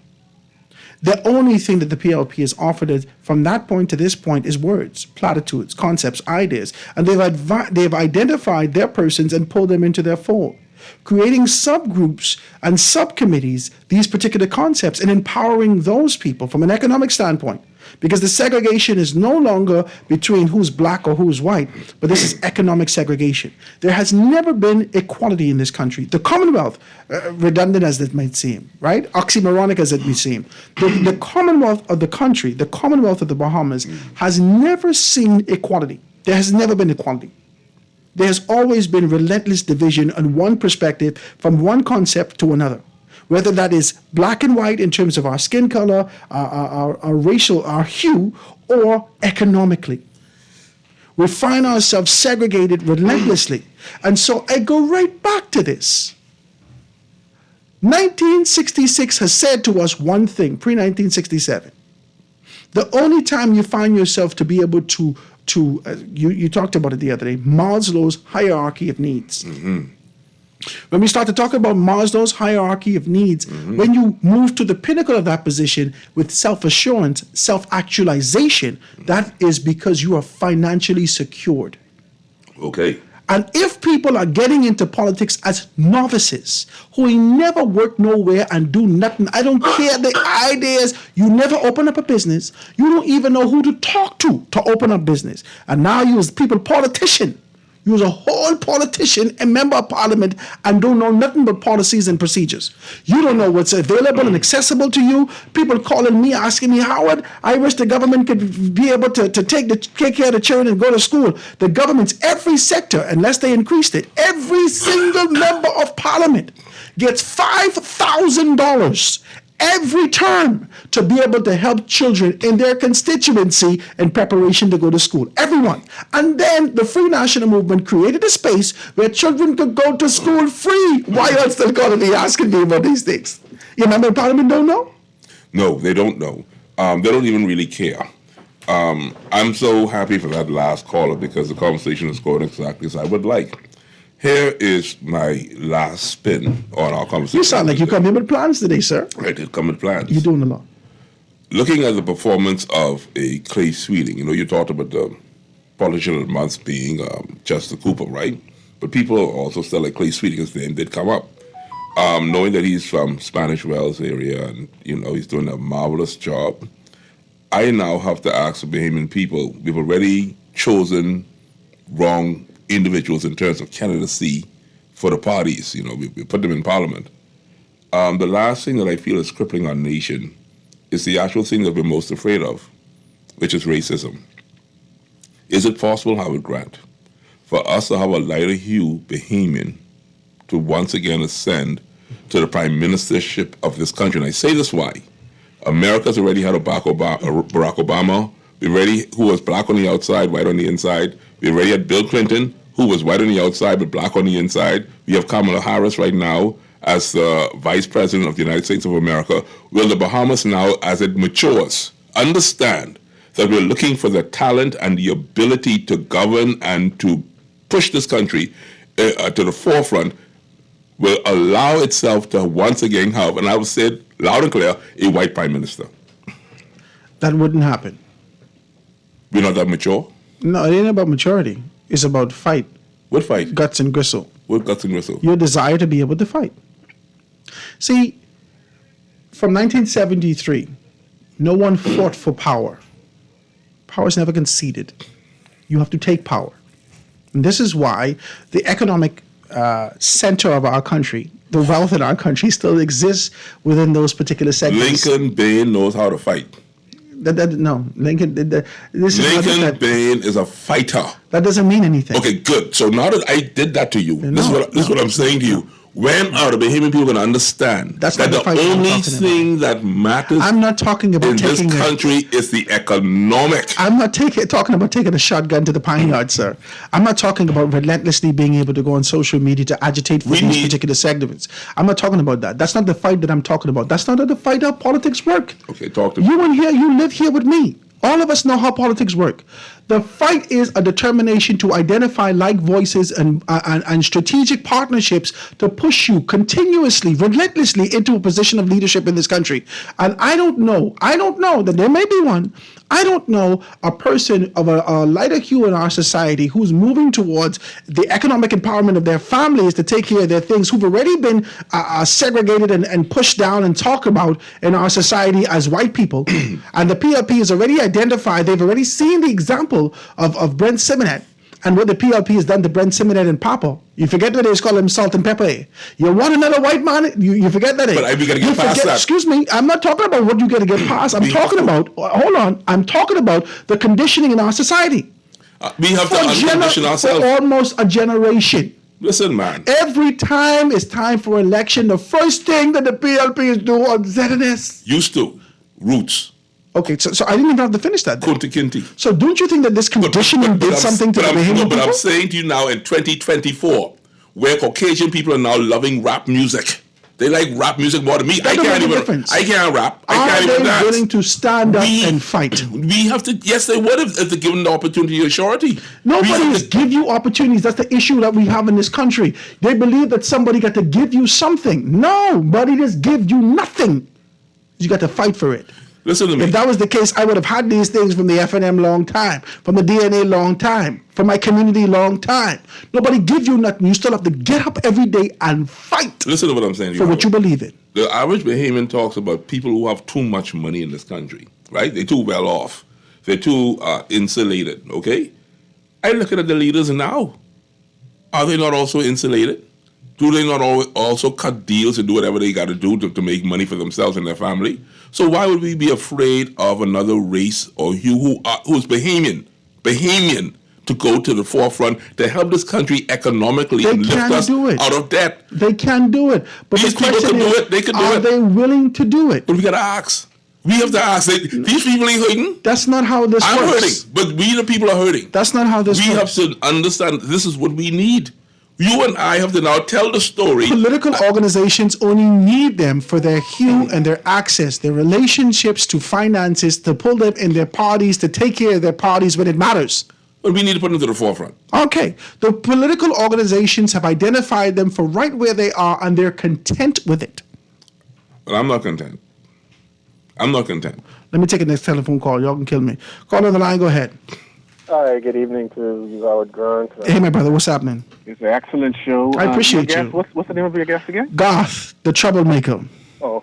The only thing that the PLP has offered us from that point to this point is words, platitudes, concepts, ideas. And they've identified their persons and pulled them into their fold, creating subgroups and subcommittees, these particular concepts, and empowering those people from an economic standpoint. Because the segregation is no longer between who's black or who's white, but this is economic segregation. There has never been equality in this country. The Commonwealth, redundant as it might seem, right? Oxymoronic as it may seem, the Commonwealth of the country, the Commonwealth of the Bahamas, has never seen equality. There has never been equality. There has always been relentless division on one perspective from one concept to another. Whether that is black and white in terms of our skin color, our racial, our hue, or economically. We find ourselves segregated relentlessly. And so I go right back to this. 1966 has said to us one thing, pre-1967. The only time you find yourself to be able to you talked about it the other day, Maslow's hierarchy of needs. When we start to talk about Maslow's hierarchy of needs, when you move to the pinnacle of that position with self-assurance, self-actualization, that is because you are financially secured. Okay. And if people are getting into politics as novices, who ain't never worked nowhere and do nothing, I don't care the ideas, you never open up a business, you don't even know who to talk to open up business. And now you as people, politician, you as a whole politician and member of parliament and don't know nothing but policies and procedures. You don't know what's available and accessible to you. People calling me, asking me, Howard, I wish the government could be able to take care of the children and go to school. The government's every sector, unless they increased it, every single member of parliament gets $5,000 every term to be able to help children in their constituency in preparation to go to school. Everyone. And then the Free National Movement created a space where children could go to school free. Why are you still calling me asking me about these things? You remember Parliament don't know? No, they don't know. They don't even really care. I'm so happy for that last caller because the conversation is going exactly as I would like. Here is my last spin on our conversation. You sound like you come in with plans today, sir. I did come with plans. You're doing a lot. Looking at the performance of a Clay Sweeting, you talked about the politician of the month being Chester Cooper, right? But people also still like Clay Sweeting, his name did come up. Knowing that he's from Spanish Wells area and, he's doing a marvelous job, I now have to ask the Bahamian people, we've already chosen wrong individuals in terms of candidacy for the parties. We put them in parliament. The last thing that I feel is crippling our nation is the actual thing that we're most afraid of, which is racism. Is it possible, Howard Grant, for us to have a lighter hue Bahamian to once again ascend to the prime ministership of this country? And I say this why. America's already had a Barack Obama, who was black on the outside, white on the inside. We already had Bill Clinton, who was white on the outside but black on the inside. We have Kamala Harris right now as the Vice President of the United States of America. Will the Bahamas now, as it matures, understand that we're looking for the talent and the ability to govern and to push this country to the forefront, will allow itself to once again have, and I will say it loud and clear, a white prime minister? That wouldn't happen. We're not that mature? No, it ain't about maturity. It's about fight. What fight? Guts and gristle. What guts and gristle? Your desire to be able to fight. See, from 1973, no one fought for power. Power is never conceded. You have to take power. And this is why the economic center of our country, the wealth in our country, still exists within those particular segments. Lincoln Bain knows how to fight. No, Lincoln. Lincoln Bain is a fighter. That doesn't mean anything. Okay, good. So now that I did that to you, this is what I'm saying to you. When are the Bahamian people going to understand that the only thing that matters I'm not talking about in this country is the economic? I'm not talking about taking a shotgun to the pine yard, sir. I'm not talking about relentlessly being able to go on social media to agitate for these particular segments. I'm not talking about that. That's not the fight that I'm talking about. That's not the fight how politics work. Okay, talk to me. You live here with me. All of us know how politics work. The fight is a determination to identify like voices and strategic partnerships to push you continuously, relentlessly into a position of leadership in this country. And I don't know that there may be one. I don't know a person of a lighter hue in our society who's moving towards the economic empowerment of their families to take care of their things, who've already been segregated and pushed down and talked about in our society as white people. And the PLP is already identified, they've already seen the example of Brent Simonet and what the PLP has done to Brent Simonet and Papa. You forget that they call him salt and pepper. You want another white man? You forget that. But we got to get past that. Excuse me, I'm not talking about what you got to get past. I'm talking about, hold on, I'm talking about the conditioning in our society. We have to uncondition ourselves. For almost a generation. Listen, man. Every time it's time for election, the first thing that the PLP is doing on ZNS. Used to. Roots. Okay, so I didn't even have to finish that. Kunti Kinti. So don't you think that this conditioning did something to the Bahamian people? But I'm saying to you now in 2024, where Caucasian people are now loving rap music. They like rap music more than me. I can't rap. I can't even dance. Are they willing to stand up and fight? We have to, yes, they would if they're given the opportunity or surety. Nobody has give you opportunities. That's the issue that we have in this country. They believe that somebody got to give you something. Nobody just give you nothing. You got to fight for it. Listen to me. If that was the case, I would have had these things from the FNM long time, from the DNA long time, from my community long time. Nobody give you nothing. You still have to get up every day and fight. Listen to what I'm saying. For what you believe in. The average Bahamian talks about people who have too much money in this country, right? They're too well off. They're too insulated, okay? I look at the leaders now. Are they not also insulated? Do they not also cut deals and do whatever they got to do to make money for themselves and their family? So why would we be afraid of another race or who's Bahamian to go to the forefront to help this country economically and lift us out of debt? They can do it. But these people can do it. They can do it. Are they willing to do it? But we got to ask. We have to ask. These people ain't hurting. That's not how this works. I'm hurting, but we the people are hurting. That's not how this works. We have to understand this is what we need. You and I have to now tell the story. Political organizations only need them for their hue and their access, their relationships to finances, to pull them in their parties, to take care of their parties when it matters. But we need to put them to the forefront. Okay. The political organizations have identified them for right where they are, and they're content with it. But I'm not content. I'm not content. Let me take the next telephone call. Y'all can kill me. Call on the line. Go ahead. Hi, good evening to you, Howard Grant. Hey, my brother, what's happening? It's an excellent show. I appreciate you. What's the name of your guest again? Garth, the troublemaker. Oh,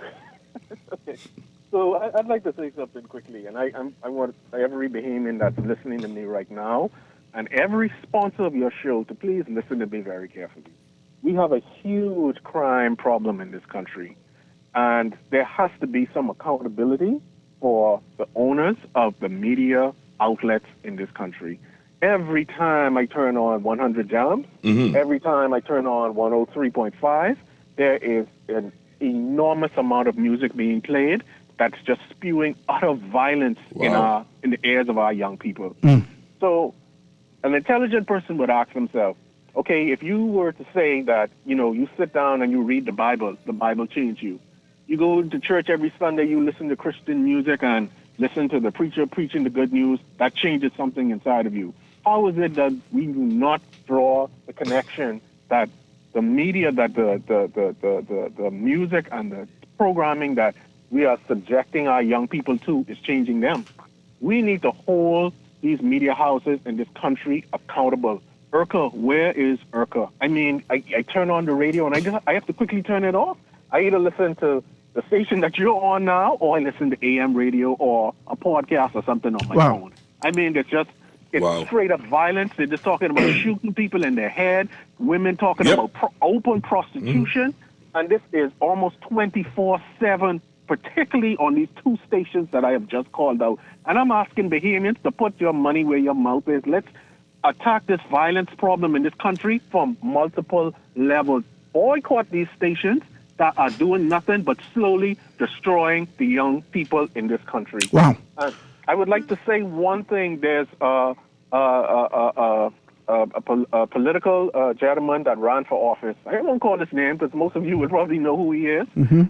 okay. So I'd like to say something quickly, and I want every Bahamian that's listening to me right now, and every sponsor of your show to please listen to me very carefully. We have a huge crime problem in this country, and there has to be some accountability for the owners of the media outlets in this country. Every time I turn on 100 Jams, every time I turn on 103.5, there is an enormous amount of music being played that's just spewing utter violence in the ears of our young people. So an intelligent person would ask themselves, okay, if you were to say that, you sit down and you read the Bible changed you. You go to church every Sunday, you listen to Christian music and listen to the preacher preaching the good news, that changes something inside of you. How is it that we do not draw the connection that the media, that the music and the programming that we are subjecting our young people to is changing them? We need to hold these media houses in this country accountable. IRCA, where is IRCA? I mean, I turn on the radio and I have to quickly turn it off I either listen to the station that you're on now, or I listen to AM radio or a podcast or something on my phone. I mean, it's straight up violence. They're just talking about shooting people in their head, women talking about open prostitution, and this is almost 24/7, particularly on these two stations that I have just called out. And I'm asking Bahamians to put your money where your mouth is. Let's attack this violence problem in this country from multiple levels. Boycott these stations that are doing nothing but slowly destroying the young people in this country. Wow. I would like to say one thing. There's a political gentleman that ran for office. I won't call his name because most of you would probably know who he is.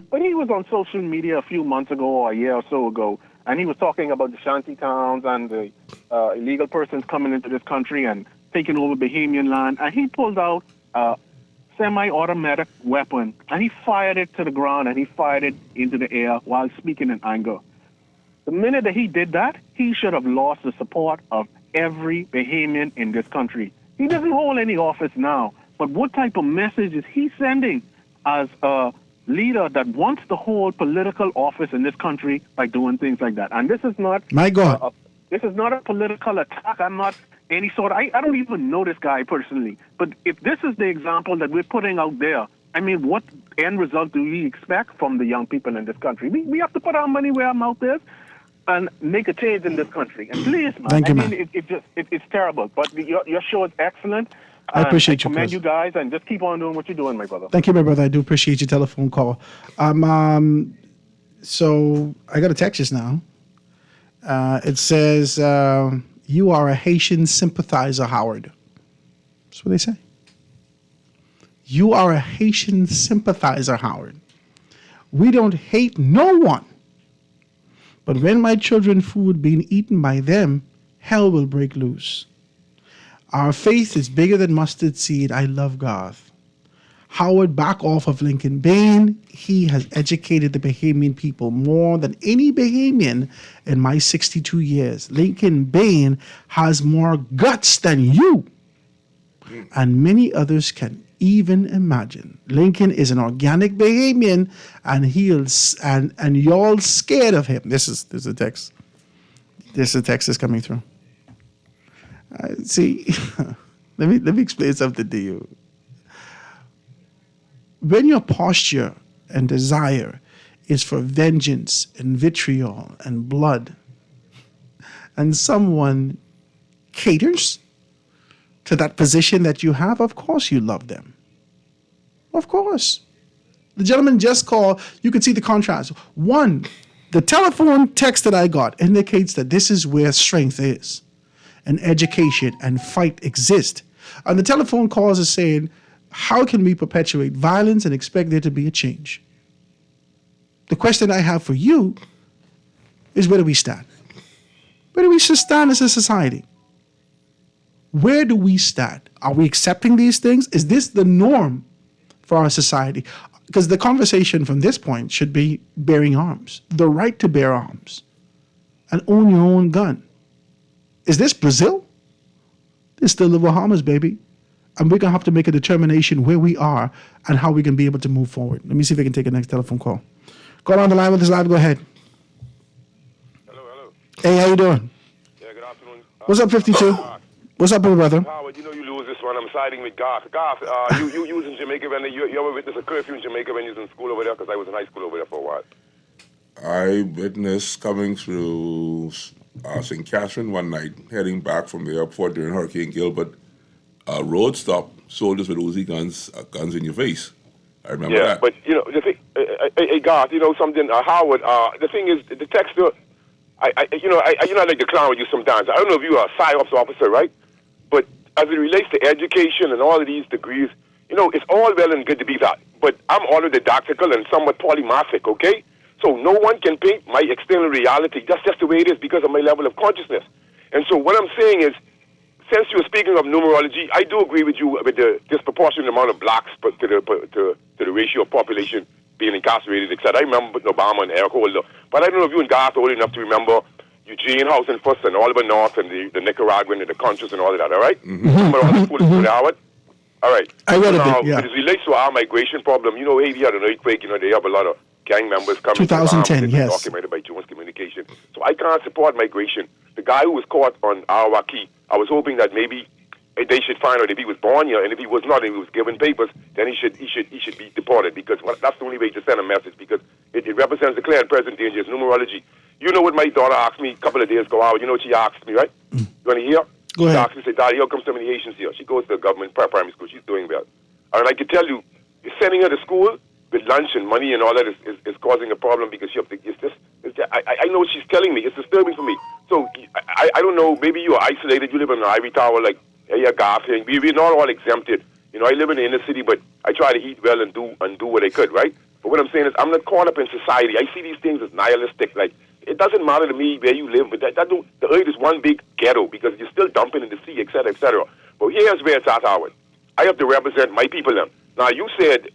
But he was on social media a few months ago or a year or so ago, and he was talking about the shanty towns and the illegal persons coming into this country and taking over Bahamian land. And he pulled out a semi-automatic weapon, and he fired it to the ground, and he fired it into the air while speaking in anger. The minute that he did that, he should have lost the support of every Bahamian in this country. He doesn't hold any office now, but what type of message is he sending as a leader that wants to hold political office in this country by doing things like that? And this is not... My God. This is not a political attack. I'm not any sort of... I don't even know this guy personally. But if this is the example that we're putting out there, I mean, what end result do we expect from the young people in this country? We have to put our money where our mouth is and make a change in this country. And please, man, Thank you, I mean, it's terrible. But your show is excellent. I appreciate you, commend Chris. you guys, and just keep on doing what you're doing, my brother. Thank you, my brother. I do appreciate your telephone call. So I got a text just now. It says, you are a Haitian sympathizer, Howard. That's what they say. You are a Haitian sympathizer, Howard. We don't hate no one. But when my children's food being eaten by them, hell will break loose. Our faith is bigger than mustard seed. I love God. Howard, back off of Lincoln Bain. He has educated the Bahamian people more than any Bahamian in my 62 years. Lincoln Bain has more guts than you and many others can even imagine. Lincoln is an organic Bahamian, and y'all scared of him. There's a text. There's a text that's coming through. See, let me explain something to you. When your posture and desire is for vengeance and vitriol and blood, and someone caters to that position that you have, of course you love them. Of course. The gentleman just called. You can see the contrast. One, the telephone text that I got indicates that this is where strength is, and education and fight exist. And the telephone calls are saying, how can we perpetuate violence and expect there to be a change? The question I have for you is, where do we stand? Where do we stand as a society? Where do we stand? Are we accepting these things? Is this the norm for our society? Because the conversation from this point should be bearing arms, the right to bear arms, and own your own gun. Is this Brazil? It's still the Bahamas, baby. And we're going to have to make a determination where we are and how we can be able to move forward. Let me see if I can take a next telephone call. Call on the line with us live. Go ahead. Hello. Hey, how you doing? Yeah, good afternoon. What's up, 52? What's up, brother? Howard, you know you lose this one. I'm siding with Garth. Garth, you was in Jamaica when you ever witnessed a curfew in Jamaica when you was in school over there? Because I was in high school over there for a while. I witnessed coming through St. Catherine one night, heading back from the airport during Hurricane Gilbert. Road stop, soldiers with Uzi guns in your face. I remember that. Yeah, but you know the thing, Garth, you know something, Howard. The thing is, the texter. I like to clown with you sometimes. I don't know if you are a PsyOps officer, right? But as it relates to education and all of these degrees, you know, it's all well and good to be that. But I'm autodidactical and somewhat polymathic, okay? So no one can paint my external reality. That's just the way it is because of my level of consciousness. And so what I'm saying is, since you were speaking of numerology, I do agree with you with the disproportionate amount of blacks to the ratio of population being incarcerated, etc. I remember Obama and Eric Holder. But I don't know if you and Garth are old enough to remember Eugene House and Fuss and Oliver North and the Nicaraguan and the Contras and all of that, all right? Mm-hmm. Remember all the fools with Howard? All right. I read a Now, bit, yeah. it relates to our migration problem. You know, Haiti had an earthquake. You know, they have a lot of gang members coming 2010, to yes. documented by Jones Communication. So I can't support migration. The guy who was caught on Awaki, I was hoping that maybe they should find out if he was born here, and if he was not, and he was given papers, then he should be deported, because that's the only way to send a message, because it represents the clear and present dangers. Numerology. You know what my daughter asked me a couple of days ago? You know what she asked me, right? You want to hear? Go ahead. She asked me, said, Daddy, how come so many Haitians here? She goes to the government primary school. She's doing well. And I can tell you, sending her to school with lunch and money and all that is causing a problem, because she have to, I know what she's telling me. It's disturbing for me. So I don't know, maybe you are isolated. You live in an ivory tower like Garth here. We're not all exempted. You know, I live in the inner city, but I try to eat well and do what I could, right? But what I'm saying is, I'm not caught up in society. I see these things as nihilistic. Like, it doesn't matter to me where you live, but the earth is one big ghetto, because you're still dumping in the sea, et cetera, et cetera. But here's where it's at, Howard. I have to represent my people now. Now, you said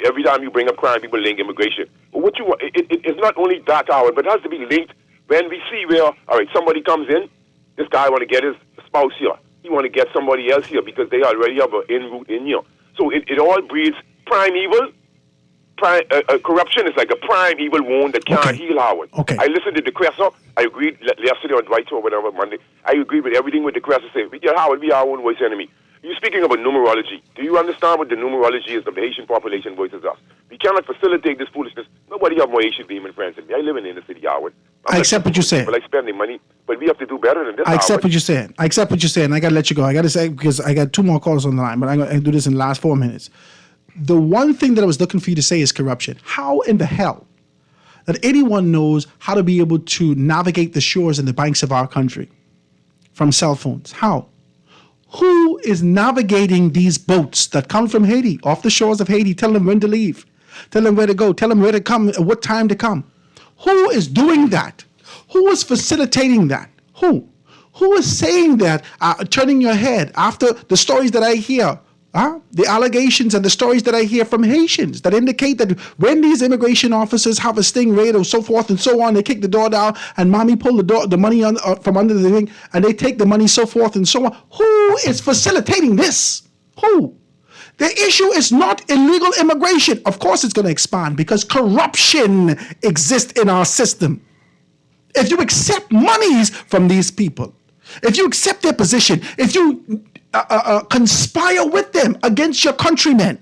every time you bring up crime, people link immigration. But what you want, it's not only that, Howard, but it has to be linked when we see where, all right, somebody comes in, this guy want to get his spouse here. He want to get somebody else here because they already have an in-route in here. So it all breeds prime evil. Corruption is like a prime evil wound that can't heal, Howard. Okay. I listened to the Cresser. I agreed yesterday on Dwight or whatever, Monday. I agreed with everything with the Cresser saying, Howard, we are our own worst enemy. You're speaking about numerology. Do you understand what the numerology is of the Haitian population versus us? We cannot facilitate this foolishness. Nobody have more Haitian being friends than me. I live in the inner city, Howard. I accept what you're saying. People like spending money, but we have to do better than this, I accept Howard. what you're saying. I accept what you're saying. I got to let you go. I got to say, because I got 2 more calls on the line, but I'm going to do this in the last 4 minutes. The one thing that I was looking for you to say is corruption. How in the hell that anyone knows how to be able to navigate the shores and the banks of our country from cell phones? How? Who is navigating these boats that come from Haiti, off the shores of Haiti, telling them when to leave, tell them where to go, tell them where to come, at what time to come? Who is doing that? Who is facilitating that? Who? Who is saying that, turning your head after the stories that I hear, the allegations and the stories that I hear from Haitians that indicate that when these immigration officers have a stingray or so forth and so on, they kick the door down and mommy pull the money from under the thing and they take the money, so forth and so on. Who is facilitating this? Who? The issue is not illegal immigration. Of course it's going to expand because corruption exists in our system. If you accept monies from these people, if you accept their position, if you conspire with them against your countrymen,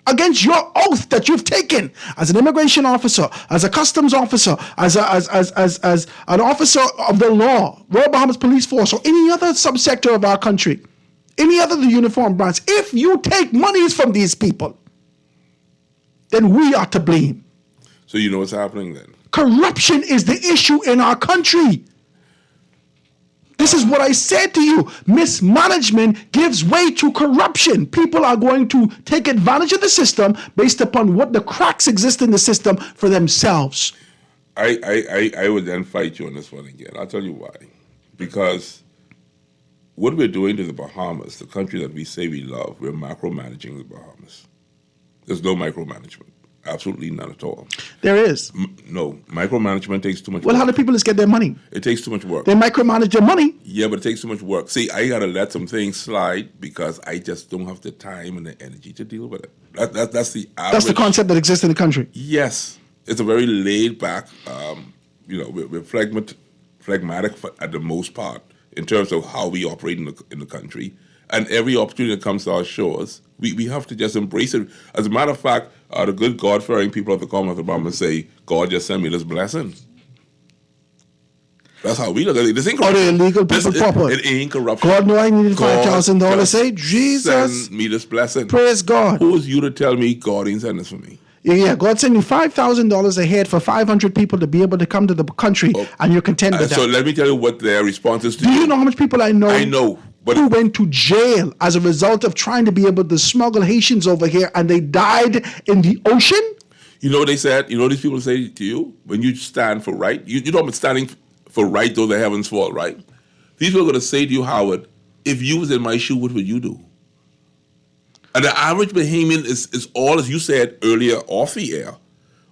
against your oath that you've taken as an immigration officer, as a customs officer, as an officer of the law, Royal Bahamas Police Force, or any other subsector of our country, any other uniform branch, if you take monies from these people, then we are to blame. So you know what's happening then? Corruption is the issue in our country. This is what I said to you. Mismanagement gives way to corruption. People are going to take advantage of the system based upon what the cracks exist in the system for themselves. I would then fight you on this one again. I'll tell you why. Because what we're doing to the Bahamas, the country that we say we love, we're macromanaging the Bahamas. There's no micromanagement. Absolutely none at all. There is. No, micromanagement takes too much Well, work. how do people just get their money? It takes too much work. They micromanage their money. Yeah, but it takes too much work. See, I got to let some things slide because I just don't have the time and the energy to deal with it. That's the average. That's the concept that exists in the country. Yes. It's a very laid back, we're phlegmatic at the most part in terms of how we operate in the country. And every opportunity that comes to our shores, we have to just embrace it. As a matter of fact, the good God-fearing people of the Commonwealth of Bahamas say, God just sent me this blessing. That's how we look at it. This ain't corruption. Or the illegal people proper. It ain't corruption. God know I needed $5,000. just Say, Jesus, send me this blessing. Praise God. Who is you to tell me God ain't sending this for me? Yeah, God sent you $5,000 a head for 500 people to be able to come to the country, and you're content with that. So let me tell you what their response is to Do you know how much people I know? I know. But who went to jail as a result of trying to be able to smuggle Haitians over here, and they died in the ocean? You know what they said? You know what these people say to you? When you stand for right, you know I'm standing for right though the heavens fall, right? These people are going to say to you, Howard, if you was in my shoe, what would you do? And the average Bahamian is all, as you said earlier off the air,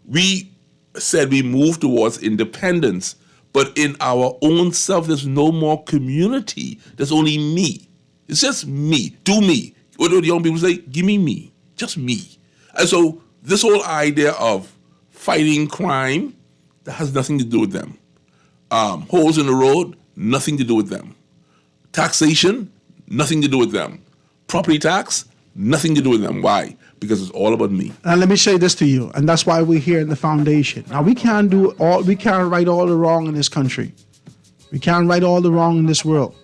we said we moved towards independence, but in our own self, there's no more community. There's only me. It's just me. Do me. What do the young people say? Give me me. Just me. And so this whole idea of fighting crime, that has nothing to do with them. Holes in the road, nothing to do with them. Taxation, nothing to do with them. Property tax, nothing to do with them. Why? Because it's all about me. And let me say this to you, and that's why we're here in the foundation. Now we can't right all the wrong in this country. We can't right all the wrong in this world.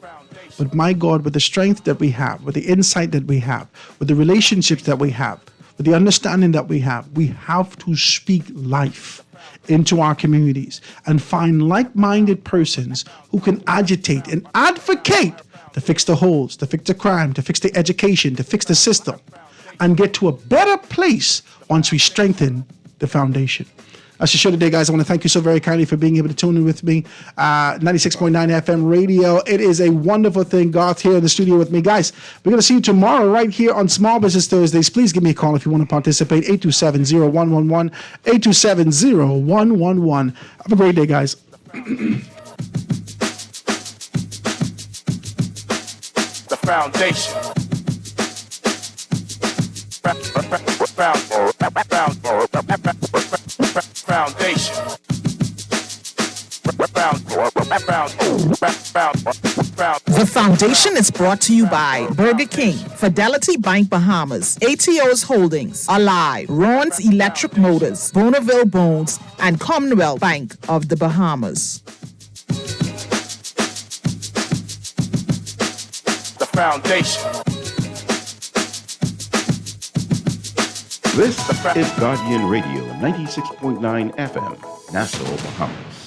But my God, with the strength that we have, with the insight that we have, with the relationships that we have, with the understanding that we have to speak life into our communities and find like-minded persons who can agitate and advocate to fix the holes, to fix the crime, to fix the education, to fix the system, and get to a better place once we strengthen the foundation. That's the show today, guys. I want to thank you so very kindly for being able to tune in with me. 96.9 FM radio. It is a wonderful thing. Garth here in the studio with me. Guys, we're going to see you tomorrow right here on Small Business Thursdays. Please give me a call if you want to participate. 827-0111. 827-0111. Have a great day, guys. The foundation. Foundation. The foundation is brought to you by Burger King, Fidelity Bank Bahamas, ATO's Holdings, Ally, Ron's Electric Motors, Bonneville Bones, and Commonwealth Bank of the Bahamas. The foundation. This is Guardian Radio 96.9 FM, Nassau, Bahamas.